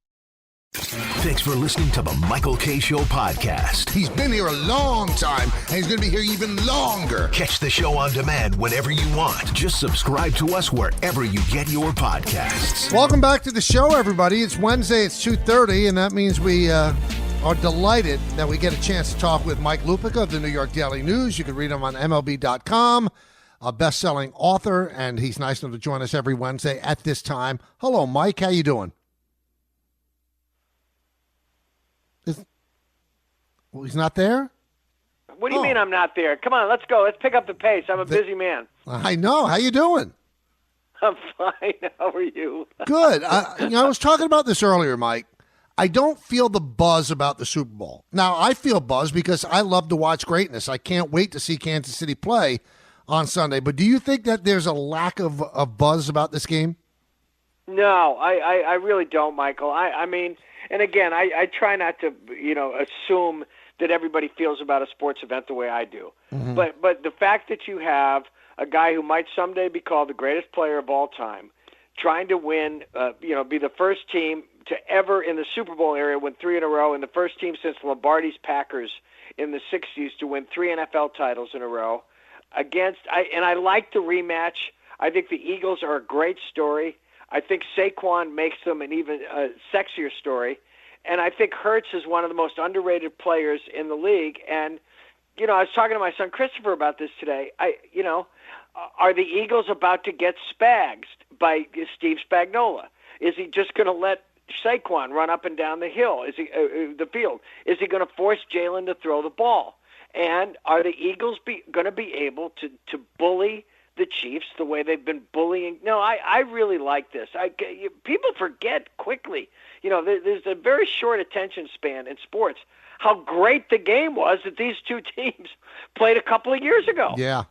Thanks for listening to the Michael K. Show podcast. He's been here a long time, and he's going to be here even longer. Catch the show on demand whenever you want. Just subscribe to us wherever you get your podcasts. Welcome back to the show, everybody. It's Wednesday, it's 2:30, and that means we are delighted that we get a chance to talk with Mike Lupica of the New York Daily News. You can read him on MLB.com, a best-selling author, and he's nice enough to join us every Wednesday at this time. Hello, Mike. How you doing? Well, he's not there? What do you mean I'm not there? Come on, let's go. Let's pick up the pace. I'm a busy man. I know. How you doing? I'm fine. How are you? Good. I was talking about this earlier, Mike. I don't feel the buzz about the Super Bowl. Now, I feel buzz because I love to watch greatness. I can't wait to see Kansas City play on Sunday. But do you think that there's a lack of buzz about this game? No, I really don't, Michael. I mean, and again, I try not to, assume that everybody feels about a sports event the way I do. Mm-hmm. But the fact that you have a guy who might someday be called the greatest player of all time, trying to win, be the first team to ever in the Super Bowl area win 3 in a row, and the first team since Lombardi's Packers in the 60s to win 3 NFL titles in a row. I like the rematch. I think the Eagles are a great story. I think Saquon makes them an even sexier story. And I think Hurts is one of the most underrated players in the league. And, I was talking to my son Christopher about this today. Are the Eagles about to get spagged by Steve Spagnuolo? Is he just going to let Saquon run up and down the hill? The field? Is he going to force Jalen to throw the ball? And are the Eagles going to be able to bully the Chiefs the way they've been bullying? No, I really like this. People forget quickly. There's a very short attention span in sports. How great the game was that these two teams played a couple of years ago. Yeah.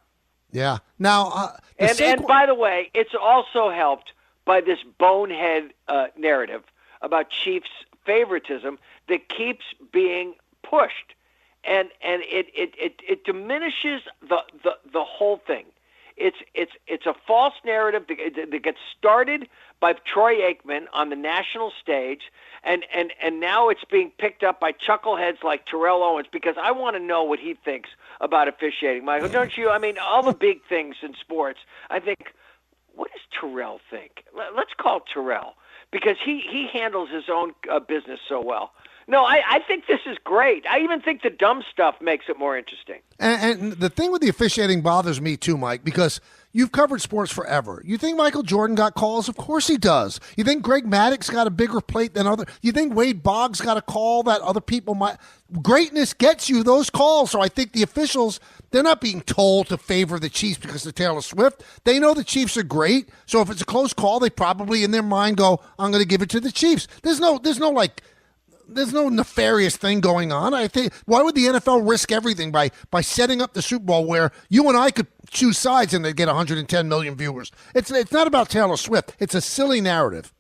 Now, and by the way, it's also helped by this bonehead narrative about Chiefs favoritism that keeps being pushed, and it diminishes the whole thing. It's a false narrative that gets started by Troy Aikman on the national stage, and now it's being picked up by chuckleheads like Terrell Owens, because I want to know what he thinks about officiating. Michael, don't you? I mean, all the big things in sports, I think, what does Terrell think? Let's call Terrell, because he handles his own business so well. No, I think this is great. I even think the dumb stuff makes it more interesting. And the thing with the officiating bothers me too, Mike, because you've covered sports forever. You think Michael Jordan got calls? Of course he does. You think Greg Maddux got a bigger plate than other? You think Wade Boggs got a call that other people might? Greatness gets you those calls. So I think the officials, they're not being told to favor the Chiefs because of Taylor Swift. They know the Chiefs are great. So if it's a close call, they probably in their mind go, I'm going to give it to the Chiefs. There's no nefarious thing going on. I think, why would the NFL risk everything by setting up the Super Bowl where you and I could choose sides and they'd get 110 million viewers? It's not about Taylor Swift. It's a silly narrative.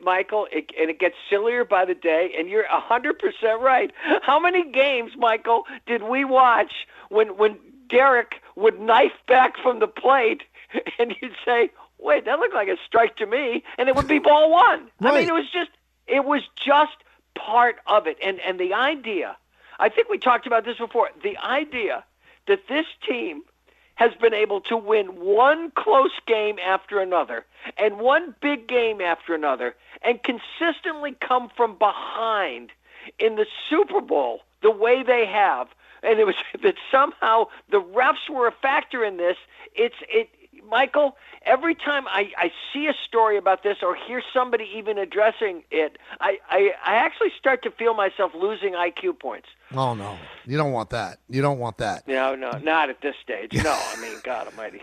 Michael, it gets sillier by the day, and you're 100% right. How many games, Michael, did we watch when Derek would knife back from the plate, and you'd say, wait, that looked like a strike to me, and it would be ball one. Right. I mean, it was just part of it. And the idea, I think we talked about this before, the idea that this team has been able to win one close game after another and one big game after another and consistently come from behind in the Super Bowl the way they have, and it was that somehow the refs were a factor in this. Michael, every time I see a story about this or hear somebody even addressing it, I actually start to feel myself losing IQ points. Oh, no. You don't want that. You don't want that. No, not at this stage. No, I mean, God almighty.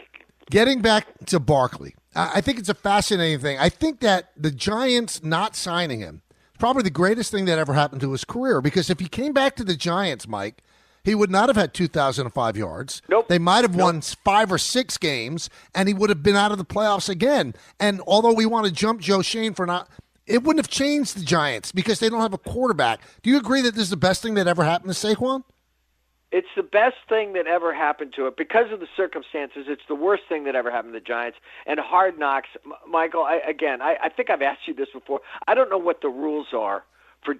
Getting back to Barkley, I think it's a fascinating thing. I think that the Giants not signing him is probably the greatest thing that ever happened to his career, because if he came back to the Giants, Mike, he would not have had 2,005 yards. Nope. They might have won 5 or 6 games, and he would have been out of the playoffs again. And although we want to jump Joe Shane for not, it wouldn't have changed the Giants because they don't have a quarterback. Do you agree that this is the best thing that ever happened to Saquon? It's the best thing that ever happened to it because of the circumstances. It's the worst thing that ever happened to the Giants. And Hard Knocks, Michael, I think I've asked you this before. I don't know what the rules are for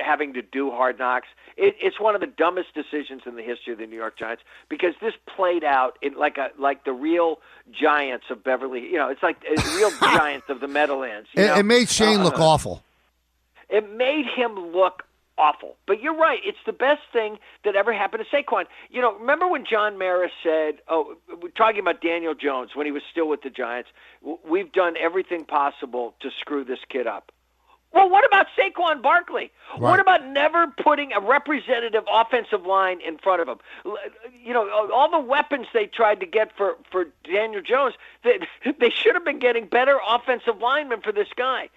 having to do Hard Knocks. It's one of the dumbest decisions in the history of the New York Giants because this played out in like the real Giants of Beverly. It's like the real Giants of the Meadowlands. It made Shane look awful. It made him look awful. But you're right. It's the best thing that ever happened to Saquon. Remember when John Mara said, we're talking about Daniel Jones when he was still with the Giants, we've done everything possible to screw this kid up. Well, what about Saquon Barkley? Right. What about never putting a representative offensive line in front of him? All the weapons they tried to get for Daniel Jones, they should have been getting better offensive linemen for this guy.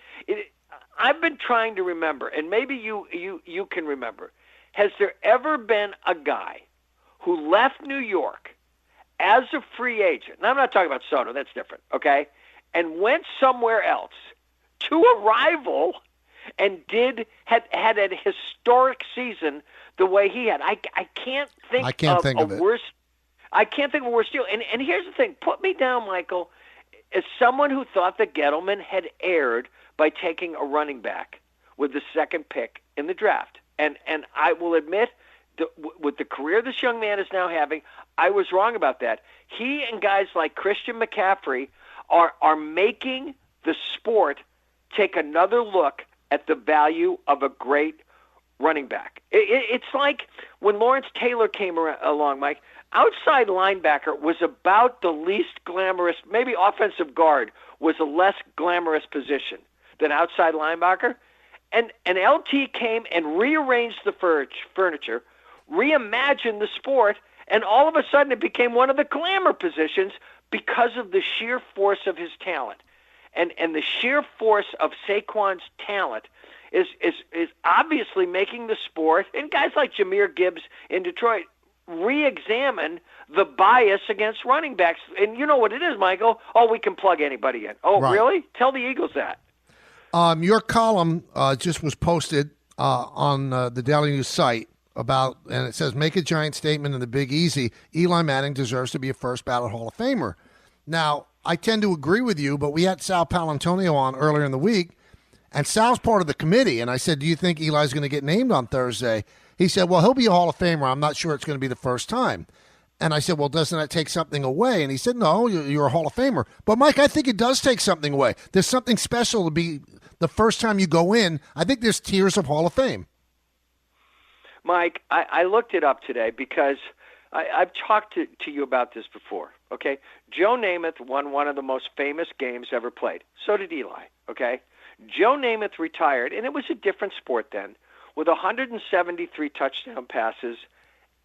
I've been trying to remember, and maybe you can remember, has there ever been a guy who left New York as a free agent, and I'm not talking about Soto, that's different, okay, and went somewhere else to a rival and had a historic season the way he had? I can't think of a worse deal. And here's the thing. Put me down, Michael, as someone who thought that Gettleman had erred by taking a running back with the second pick in the draft. And I will admit, with the career this young man is now having, I was wrong about that. He and guys like Christian McCaffrey are making the sport take another look at the value of a great running back. It's like when Lawrence Taylor came along, Mike, outside linebacker was about the least glamorous, maybe offensive guard was a less glamorous position than outside linebacker. And LT came and rearranged the furniture, reimagined the sport, and all of a sudden it became one of the glamour positions because of the sheer force of his talent. And the sheer force of Saquon's talent is obviously making the sport, and guys like Jahmyr Gibbs in Detroit, re-examine the bias against running backs. And you know what it is, Michael? Oh, we can plug anybody in. Oh, right. Really? Tell the Eagles that. Your column just was posted on the Daily News site and it says, make a giant statement in the Big Easy. Eli Manning deserves to be a first ballot Hall of Famer. Now, I tend to agree with you, but we had Sal Palantonio on earlier in the week, and Sal's part of the committee, and I said, do you think Eli's going to get named on Thursday? He said, well, he'll be a Hall of Famer. I'm not sure it's going to be the first time. And I said, well, doesn't that take something away? And he said, no, you're a Hall of Famer. But, Mike, I think it does take something away. There's something special to be the first time you go in. I think there's tiers of Hall of Fame. Mike, I looked it up today because I've talked to you about this before, okay? Joe Namath won one of the most famous games ever played. So did Eli, okay? Joe Namath retired, and it was a different sport then, with 173 touchdown passes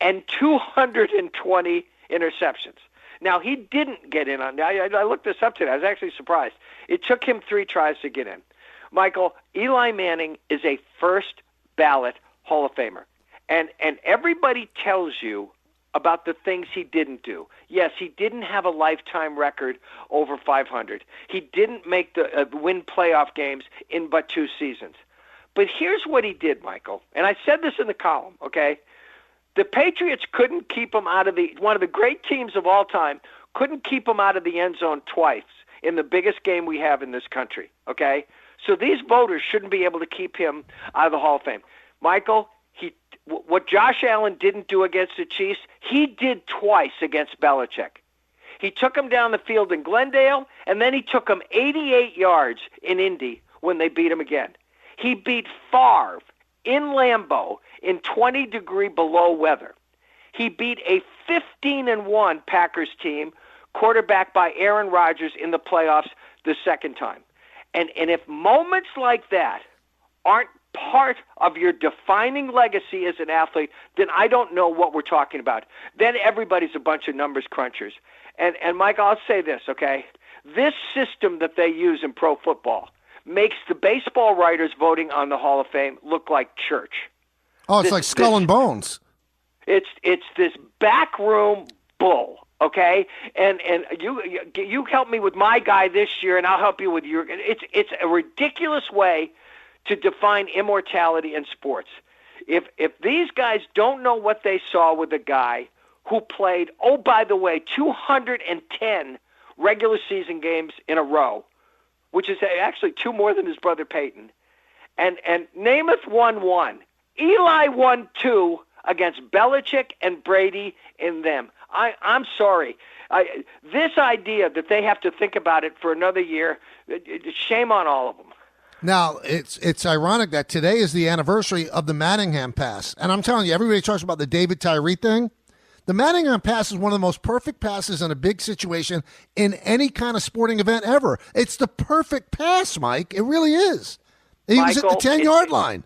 and 220 interceptions. Now, he didn't get in on – I looked this up today. I was actually surprised. It took him 3 tries to get in. Michael, Eli Manning is a first ballot Hall of Famer. And everybody tells you about the things he didn't do. Yes, he didn't have a lifetime record over 500. He didn't make the win playoff games in but 2 seasons. But here's what he did, Michael. And I said this in the column, okay? The Patriots couldn't keep him out of one of the great teams of all time, couldn't keep him out of the end zone twice in the biggest game we have in this country, okay? So these voters shouldn't be able to keep him out of the Hall of Fame. Michael, what Josh Allen didn't do against the Chiefs, he did twice against Belichick. He took him down the field in Glendale, and then he took him 88 yards in Indy when they beat him again. He beat Favre in Lambeau in 20-degree below weather. He beat a 15-1 Packers team, quarterbacked by Aaron Rodgers in the playoffs the second time. And if moments like that aren't part of your defining legacy as an athlete, then I don't know what we're talking about. Then everybody's a bunch of numbers crunchers. And Mike, I'll say this, okay? This system that they use in pro football makes the baseball writers voting on the Hall of Fame look like church. Oh, it's like Skull and Bones. It's this backroom bull, okay? And you help me with my guy this year, and I'll help you with your. It's a ridiculous way to define immortality in sports. If these guys don't know what they saw with a guy who played, oh, by the way, 210 regular season games in a row, which is actually two more than his brother Peyton, and Namath won one. Eli won two against Belichick and Brady and them. I'm sorry. This idea that they have to think about it for another year, shame on all of them. Now, it's ironic that today is the anniversary of the Manningham pass. And I'm telling you, everybody talks about the David Tyree thing. The Manningham pass is one of the most perfect passes in a big situation in any kind of sporting event ever. It's the perfect pass, Mike. It really is. He was at the 10-yard line.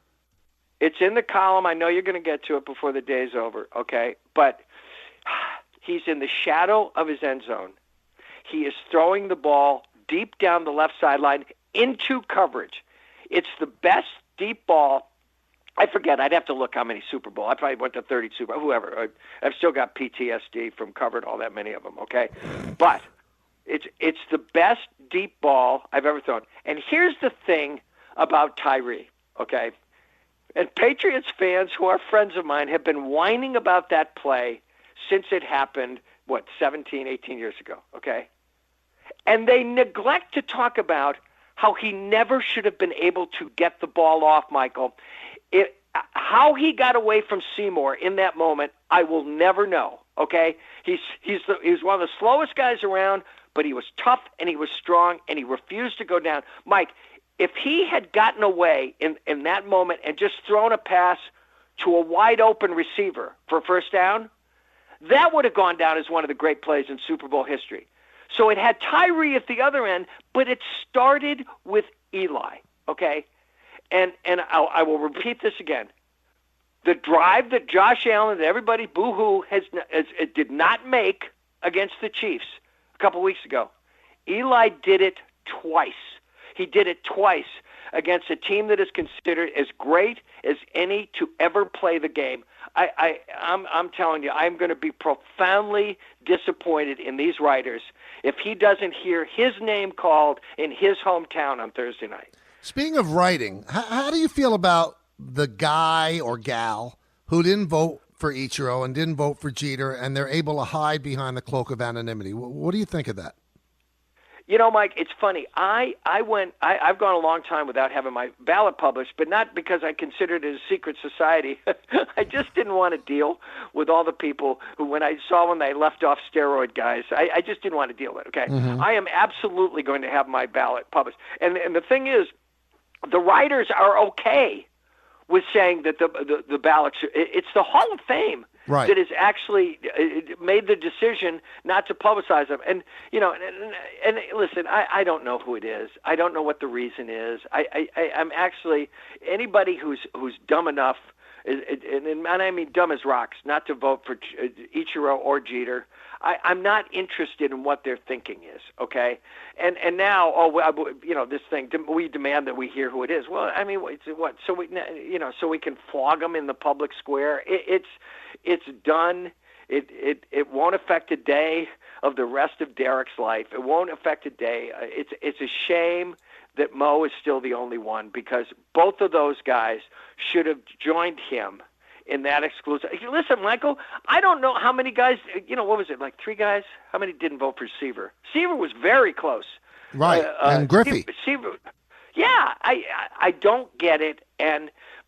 It's in the column. I know you're going to get to it before the day's over, okay? But he's in the shadow of his end zone. He is throwing the ball deep down the left sideline into coverage. It's the best deep ball. I forget. I'd have to look how many Super Bowl. I probably went to 30 Super Bowl, whoever. I've still got PTSD from covering all that many of them, okay? But it's the best deep ball I've ever thrown. And here's the thing about Tyree, okay? And Patriots fans who are friends of mine have been whining about that play since it happened, 17, 18 years ago, okay? And they neglect to talk about how he never should have been able to get the ball off, Michael. How he got away from Seymour in that moment, I will never know, okay? He was one of the slowest guys around, but he was tough and he was strong and he refused to go down. Mike, if he had gotten away in that moment and just thrown a pass to a wide-open receiver for a first down, that would have gone down as one of the great plays in Super Bowl history. So it had Tyree at the other end, but it started with Eli, okay? And I will repeat this again. The drive that Josh Allen and everybody boo-hoo did not make against the Chiefs a couple weeks ago, Eli did it twice. He did it twice against a team that is considered as great as any to ever play the game. I'm telling you, I'm going to be profoundly disappointed in these writers if he doesn't hear his name called in his hometown on Thursday night. Speaking of writing, how do you feel about the guy or gal who didn't vote for Ichiro and didn't vote for Jeter, and they're able to hide behind the cloak of anonymity? What do you think of that? You know, Mike, it's funny. I've gone a long time without having my ballot published, but not because I considered it a secret society. I just didn't want to deal with all the people who, when they left off steroid guys, I just didn't want to deal with it, okay? Mm-hmm. I am absolutely going to have my ballot published. And the thing is, the writers are okay with saying that the ballot it's the Hall of Fame right. that has actually made the decision not to publicize them. And, you know, and listen, I don't know who it is. I don't know what the reason is. I'm actually, anybody who's dumb enough, and I mean dumb as rocks, not to vote for Ichiro or Jeter, I'm not interested in what their thinking is, okay? And now, this thing, we demand that we hear who it is. Well, I mean, what? So we can flog them in the public square. It's done. It won't affect a day of the rest of Derek's life. It won't affect a day. It's a shame that Mo is still the only one, because both of those guys should have joined him in that exclusive. Listen, Michael, I don't know how many guys, what was it, like 3 guys? How many didn't vote for Seaver? Seaver was very close. Right, and Griffey. Seaver, yeah, I don't get it,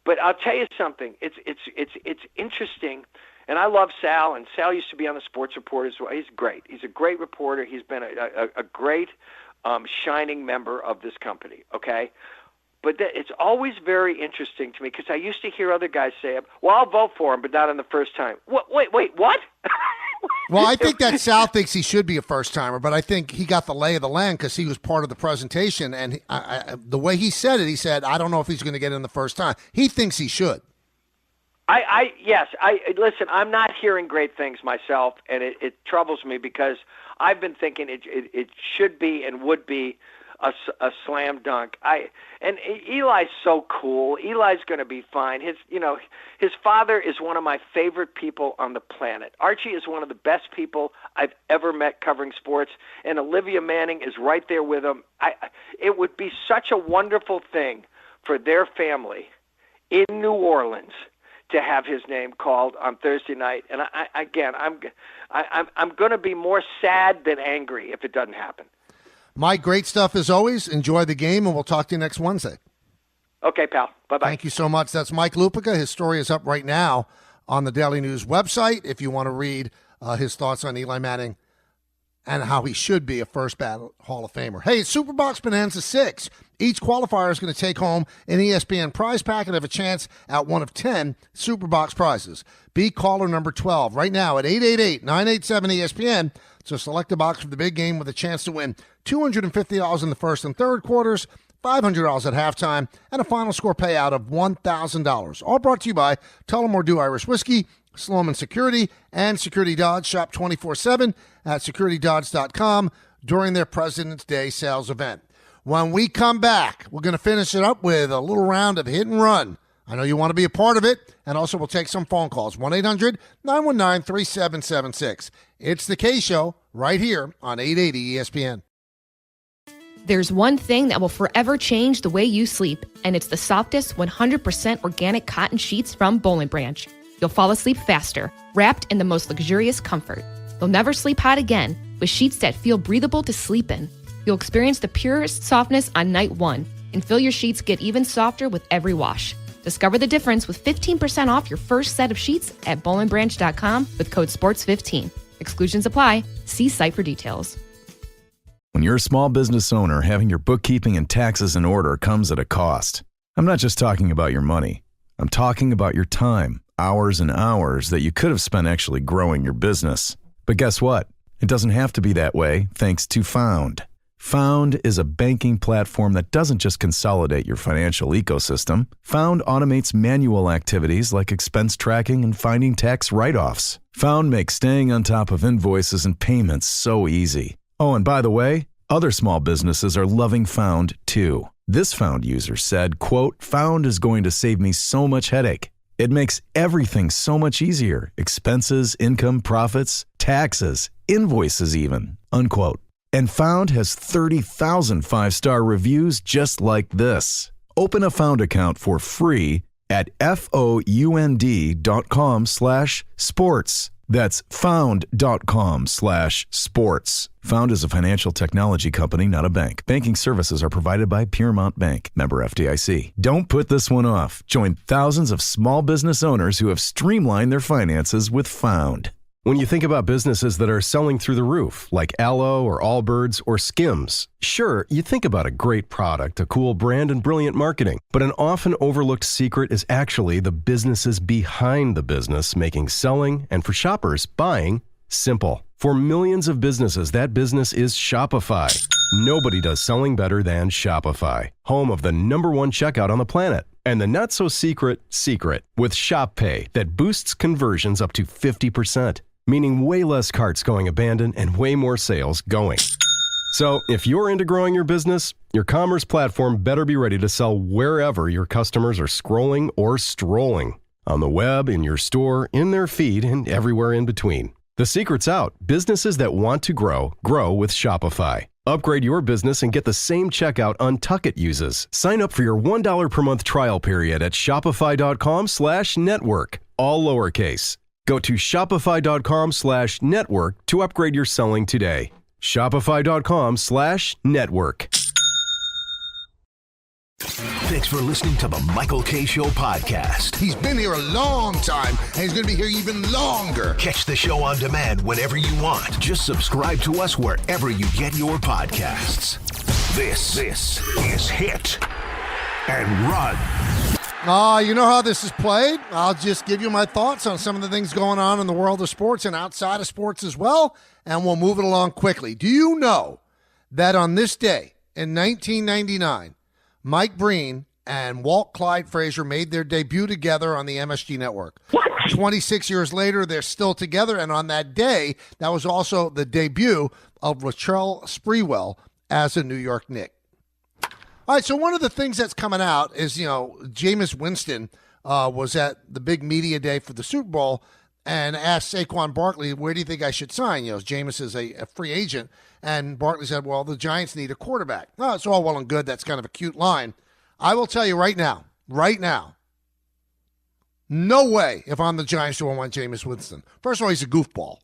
but I'll tell you something. It's interesting, and I love Sal, and Sal used to be on the Sports Report as well. He's great. He's a great reporter. He's been a great shining member of this company, okay? But it's always very interesting to me because I used to hear other guys say, well, I'll vote for him, but not on the first time. Wait, what? Well, I think that Sal thinks he should be a first-timer, but I think he got the lay of the land because he was part of the presentation. And the way he said it, he said, I don't know if he's going to get in the first time. He thinks he should. Listen, I'm not hearing great things myself, and it troubles me because I've been thinking it should be and would be a slam dunk. And Eli's so cool. Eli's going to be fine. His father is one of my favorite people on the planet. Archie is one of the best people I've ever met covering sports, and Olivia Manning is right there with him. It would be such a wonderful thing for their family in New Orleans to have his name called on Thursday night. And I'm going to be more sad than angry if it doesn't happen. Mike, great stuff as always. Enjoy the game, and we'll talk to you next Wednesday. Okay, pal. Bye-bye. Thank you so much. That's Mike Lupica. His story is up right now on the Daily News website if you want to read his thoughts on Eli Manning and how he should be a first ballot Hall of Famer. Hey, it's Superbox Bonanza 6. Each qualifier is going to take home an ESPN prize pack and have a chance at one of 10 Superbox prizes. Be caller number 12 right now at 888-987-ESPN. So select a box for the big game with a chance to win $250 in the first and third quarters, $500 at halftime, and a final score payout of $1,000. All brought to you by Tullamore Dew Irish Whiskey, Sloman Security, and Security Dodge. Shop 24/7 at securitydodge.com during their President's Day sales event. When we come back, we're going to finish it up with a little round of hit and run. I know you want to be a part of it, and also we'll take some phone calls. 1-800-919-3776. It's the K-Show right here on 880 ESPN. There's one thing that will forever change the way you sleep, and it's the softest 100% organic cotton sheets from Boll & Branch. You'll fall asleep faster, wrapped in the most luxurious comfort. You'll never sleep hot again with sheets that feel breathable to sleep in. You'll experience the purest softness on night 1 and feel your sheets get even softer with every wash. Discover the difference with 15% off your first set of sheets at bollandbranch.com with code SPORTS15. Exclusions apply. See site for details. When you're a small business owner, having your bookkeeping and taxes in order comes at a cost. I'm not just talking about your money. I'm talking about your time, hours and hours that you could have spent actually growing your business. But guess what? It doesn't have to be that way thanks to Found. Found is a banking platform that doesn't just consolidate your financial ecosystem. Found automates manual activities like expense tracking and finding tax write-offs. Found makes staying on top of invoices and payments so easy. Oh, and by the way, other small businesses are loving Found too. This Found user said, quote, "Found is going to save me so much headache. It makes everything so much easier. Expenses, income, profits, taxes, invoices even," unquote. And Found has 30,000 five-star reviews just like this. Open a Found account for free at found.com/sports. That's found.com/sports. Found is a financial technology company, not a bank. Banking services are provided by Piermont Bank, member FDIC. Don't put this one off. Join thousands of small business owners who have streamlined their finances with Found. When you think about businesses that are selling through the roof, like Aloe or Allbirds or Skims, sure, you think about a great product, a cool brand, and brilliant marketing. But an often overlooked secret is actually the businesses behind the business, making selling, and for shoppers, buying, simple. For millions of businesses, that business is Shopify. Nobody does selling better than Shopify, home of the #1 checkout on the planet. And the not-so-secret secret with Shop Pay that boosts conversions up to 50%. Meaning way less carts going abandoned and way more sales going. So if you're into growing your business, your commerce platform better be ready to sell wherever your customers are scrolling or strolling. On the web, in your store, in their feed, and everywhere in between. The secret's out. Businesses that want to grow, grow with Shopify. Upgrade your business and get the same checkout Untuckit uses. Sign up for your $1 per month trial period at shopify.com/network, all lowercase. Go to shopify.com/network to upgrade your selling today. Shopify.com/network. Thanks for listening to the Michael K. Show podcast. He's been here a long time, and he's going to be here even longer. Catch the show on demand whenever you want. Just subscribe to us wherever you get your podcasts. This is Hit and Run. You know how this is played? I'll just give you my thoughts on some of the things going on in the world of sports and outside of sports as well, and we'll move it along quickly. Do you know that on this day in 1999, Mike Breen and Walt Clyde Frazier made their debut together on the MSG network? 26 years later, they're still together, and on that day, that was also the debut of Latrell Sprewell as a New York Knick. All right, so one of the things that's coming out is, Jameis Winston was at the big media day for the Super Bowl and asked Saquon Barkley, where do you think I should sign? Jameis is a free agent. And Barkley said, well, the Giants need a quarterback. No, it's all well and good. That's kind of a cute line. I will tell you right now, no way if I'm the Giants do I want Jameis Winston. First of all, he's a goofball.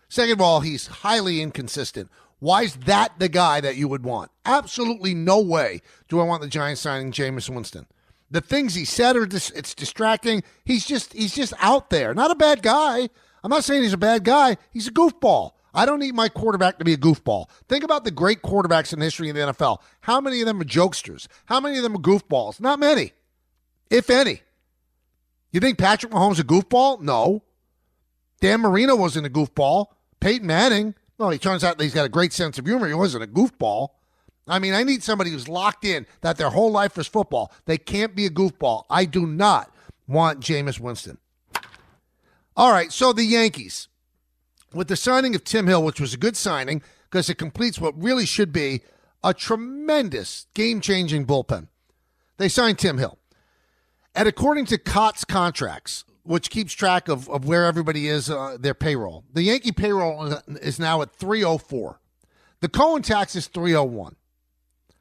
Second of all, he's highly inconsistent. Why is that the guy that you would want? Absolutely no way do I want the Giants signing Jameis Winston. The things he said it's distracting. He's just out there. Not a bad guy. I'm not saying he's a bad guy. He's a goofball. I don't need my quarterback to be a goofball. Think about the great quarterbacks in the history of the NFL. How many of them are jokesters? How many of them are goofballs? Not many, if any. You think Patrick Mahomes is a goofball? No. Dan Marino wasn't a goofball. Peyton Manning, well, he turns out that he's got a great sense of humor. He wasn't a goofball. I mean, I need somebody who's locked in that their whole life is football. They can't be a goofball. I do not want Jameis Winston. All right, so the Yankees. With the signing of Tim Hill, which was a good signing because it completes what really should be a tremendous game-changing bullpen. They signed Tim Hill. And according to COTS contracts, which keeps track of where everybody is, their payroll, the Yankee payroll is now at $304. The Cohen tax is $301.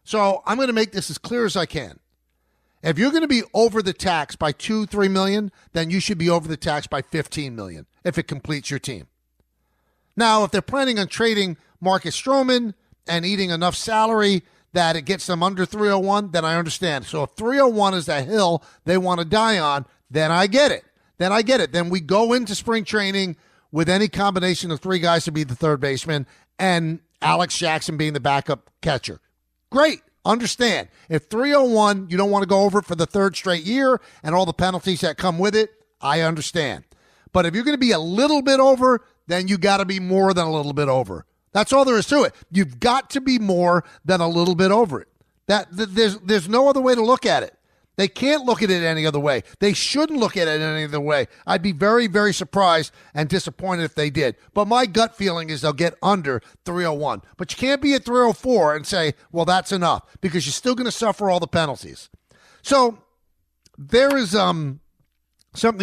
So I'm going to make this as clear as I can. If you're going to be over the tax by $2-3 million, then you should be over the tax by $15 million if it completes your team. Now, if they're planning on trading Marcus Stroman and eating enough salary that it gets them under 301, then I understand. So if 301 is the hill they want to die on, then I get it. Then we go into spring training with any combination of three guys to be the third baseman and Alex Jackson being the backup catcher. Great. Understand. If 301, you don't want to go over it for the third straight year and all the penalties that come with it, I understand. But if you're going to be a little bit over, then you got to be more than a little bit over. That's all there is to it. You've got to be more than a little bit over it. There's no other way to look at it. They can't look at it any other way. They shouldn't look at it any other way. I'd be very, very surprised and disappointed if they did. But my gut feeling is they'll get under 301. But you can't be at 304 and say, well, that's enough, because you're still going to suffer all the penalties. So there is something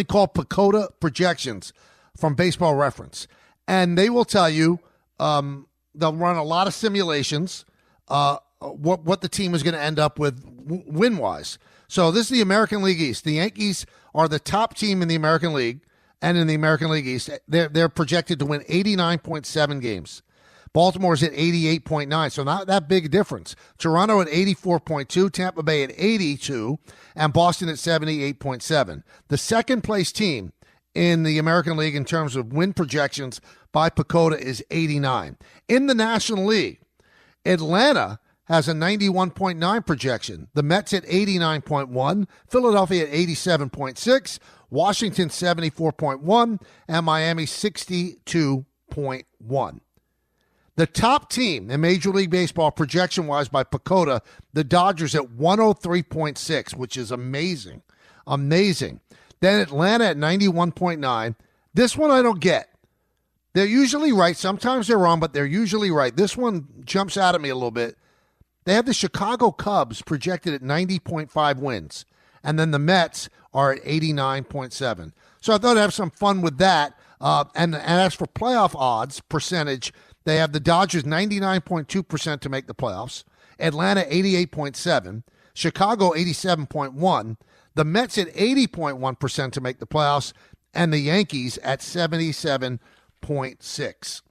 called Pacoda projections from Baseball Reference. And they will tell you they'll run a lot of simulations, what the team is going to end up with win-wise. So this is the American League East. The Yankees are the top team in the American League, and in the American League East, they're projected to win 89.7 games. Baltimore's at 88.9, so not that big a difference. Toronto at 84.2, Tampa Bay at 82, and Boston at 78.7. The second-place team in the American League in terms of win projections by Pacoda is 89. In the National League, Atlanta has a 91.9 projection. The Mets at 89.1, Philadelphia at 87.6, Washington 74.1, and Miami 62.1. The top team in Major League Baseball projection-wise by Pacoda, the Dodgers at 103.6, which is amazing. Amazing. Then Atlanta at 91.9. This one I don't get. They're usually right. Sometimes they're wrong, but they're usually right. This one jumps out at me a little bit. They have the Chicago Cubs projected at 90.5 wins, and then the Mets are at 89.7. So I thought I'd have some fun with that. And as for playoff odds percentage, They have the Dodgers 99.2% to make the playoffs, Atlanta 88.7%, Chicago 87.1%, the Mets at 80.1% to make the playoffs, and the Yankees at 77.6%.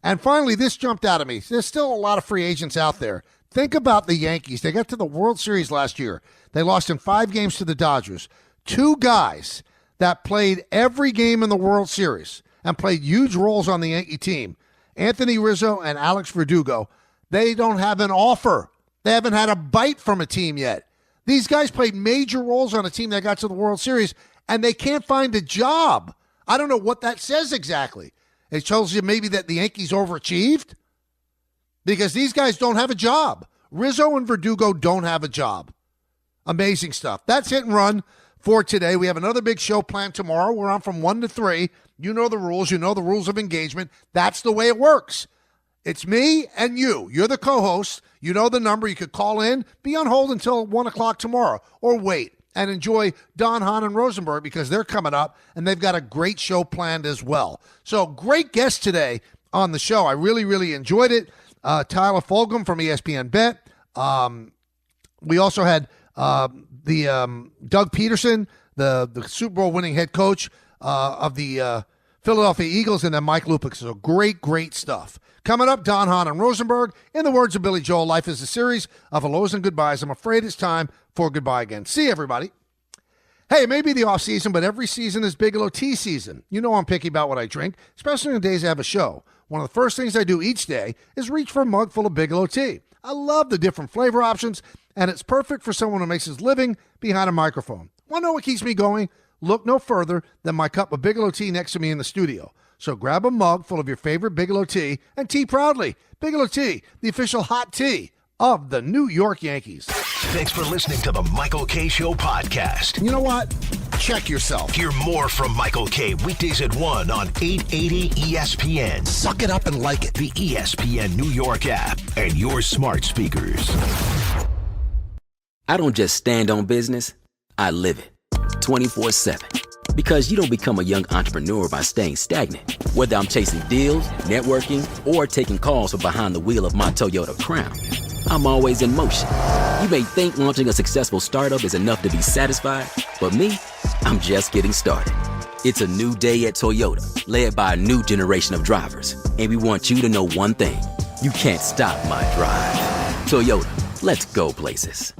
And finally, this jumped out at me. There's still a lot of free agents out there. Think about the Yankees. They got to the World Series last year. They lost in 5 games to the Dodgers. 2 guys that played every game in the World Series and played huge roles on the Yankee team, Anthony Rizzo and Alex Verdugo, they don't have an offer. They haven't had a bite from a team yet. These guys played major roles on a team that got to the World Series, and they can't find a job. I don't know what that says exactly. It shows you maybe that the Yankees overachieved because these guys don't have a job. Rizzo and Verdugo don't have a job. Amazing stuff. That's Hit and Run for today. We have another big show planned tomorrow. We're on from 1 to 3. You know the rules. You know the rules of engagement. That's the way it works. It's me and you. You're the co-host. You know the number. You could call in, be on hold until 1 o'clock tomorrow, or wait and enjoy Don, Hahn, and Rosenberg because they're coming up, and they've got a great show planned as well. So great guest today on the show. I really, really enjoyed it. Tyler Fulghum from ESPN Bet. We also had Doug Pederson, the Super Bowl winning head coach of the Philadelphia Eagles, and then Mike Lupica. So great stuff. Coming up, Don, Hahn, and Rosenberg. In the words of Billy Joel, life is a series of hellos and goodbyes. I'm afraid it's time for goodbye again. See you, everybody. Hey, it may be the off season, but every season is Bigelow tea season. You know I'm picky about what I drink, especially on days I have a show. One of the first things I do each day is reach for a mug full of Bigelow tea. I love the different flavor options, and it's perfect for someone who makes his living behind a microphone. Want to know what keeps me going? Look no further than my cup of Bigelow tea next to me in the studio. So grab a mug full of your favorite Bigelow tea and tea proudly. Bigelow tea, the official hot tea of the New York Yankees. Thanks for listening to the Michael K. Show podcast. You know what? Check yourself. Hear more from Michael K. weekdays at 1 on 880 ESPN. Suck it up and like it. The ESPN New York app and your smart speakers. I don't just stand on business. I live it. 24/7. Because you don't become a young entrepreneur by staying stagnant. Whether I'm chasing deals, networking, or taking calls from behind the wheel of my Toyota Crown, I'm always in motion. You may think launching a successful startup is enough to be satisfied, but me, I'm just getting started. It's a new day at Toyota, led by a new generation of drivers. And we want you to know one thing. You can't stop my drive. Toyota, let's go places.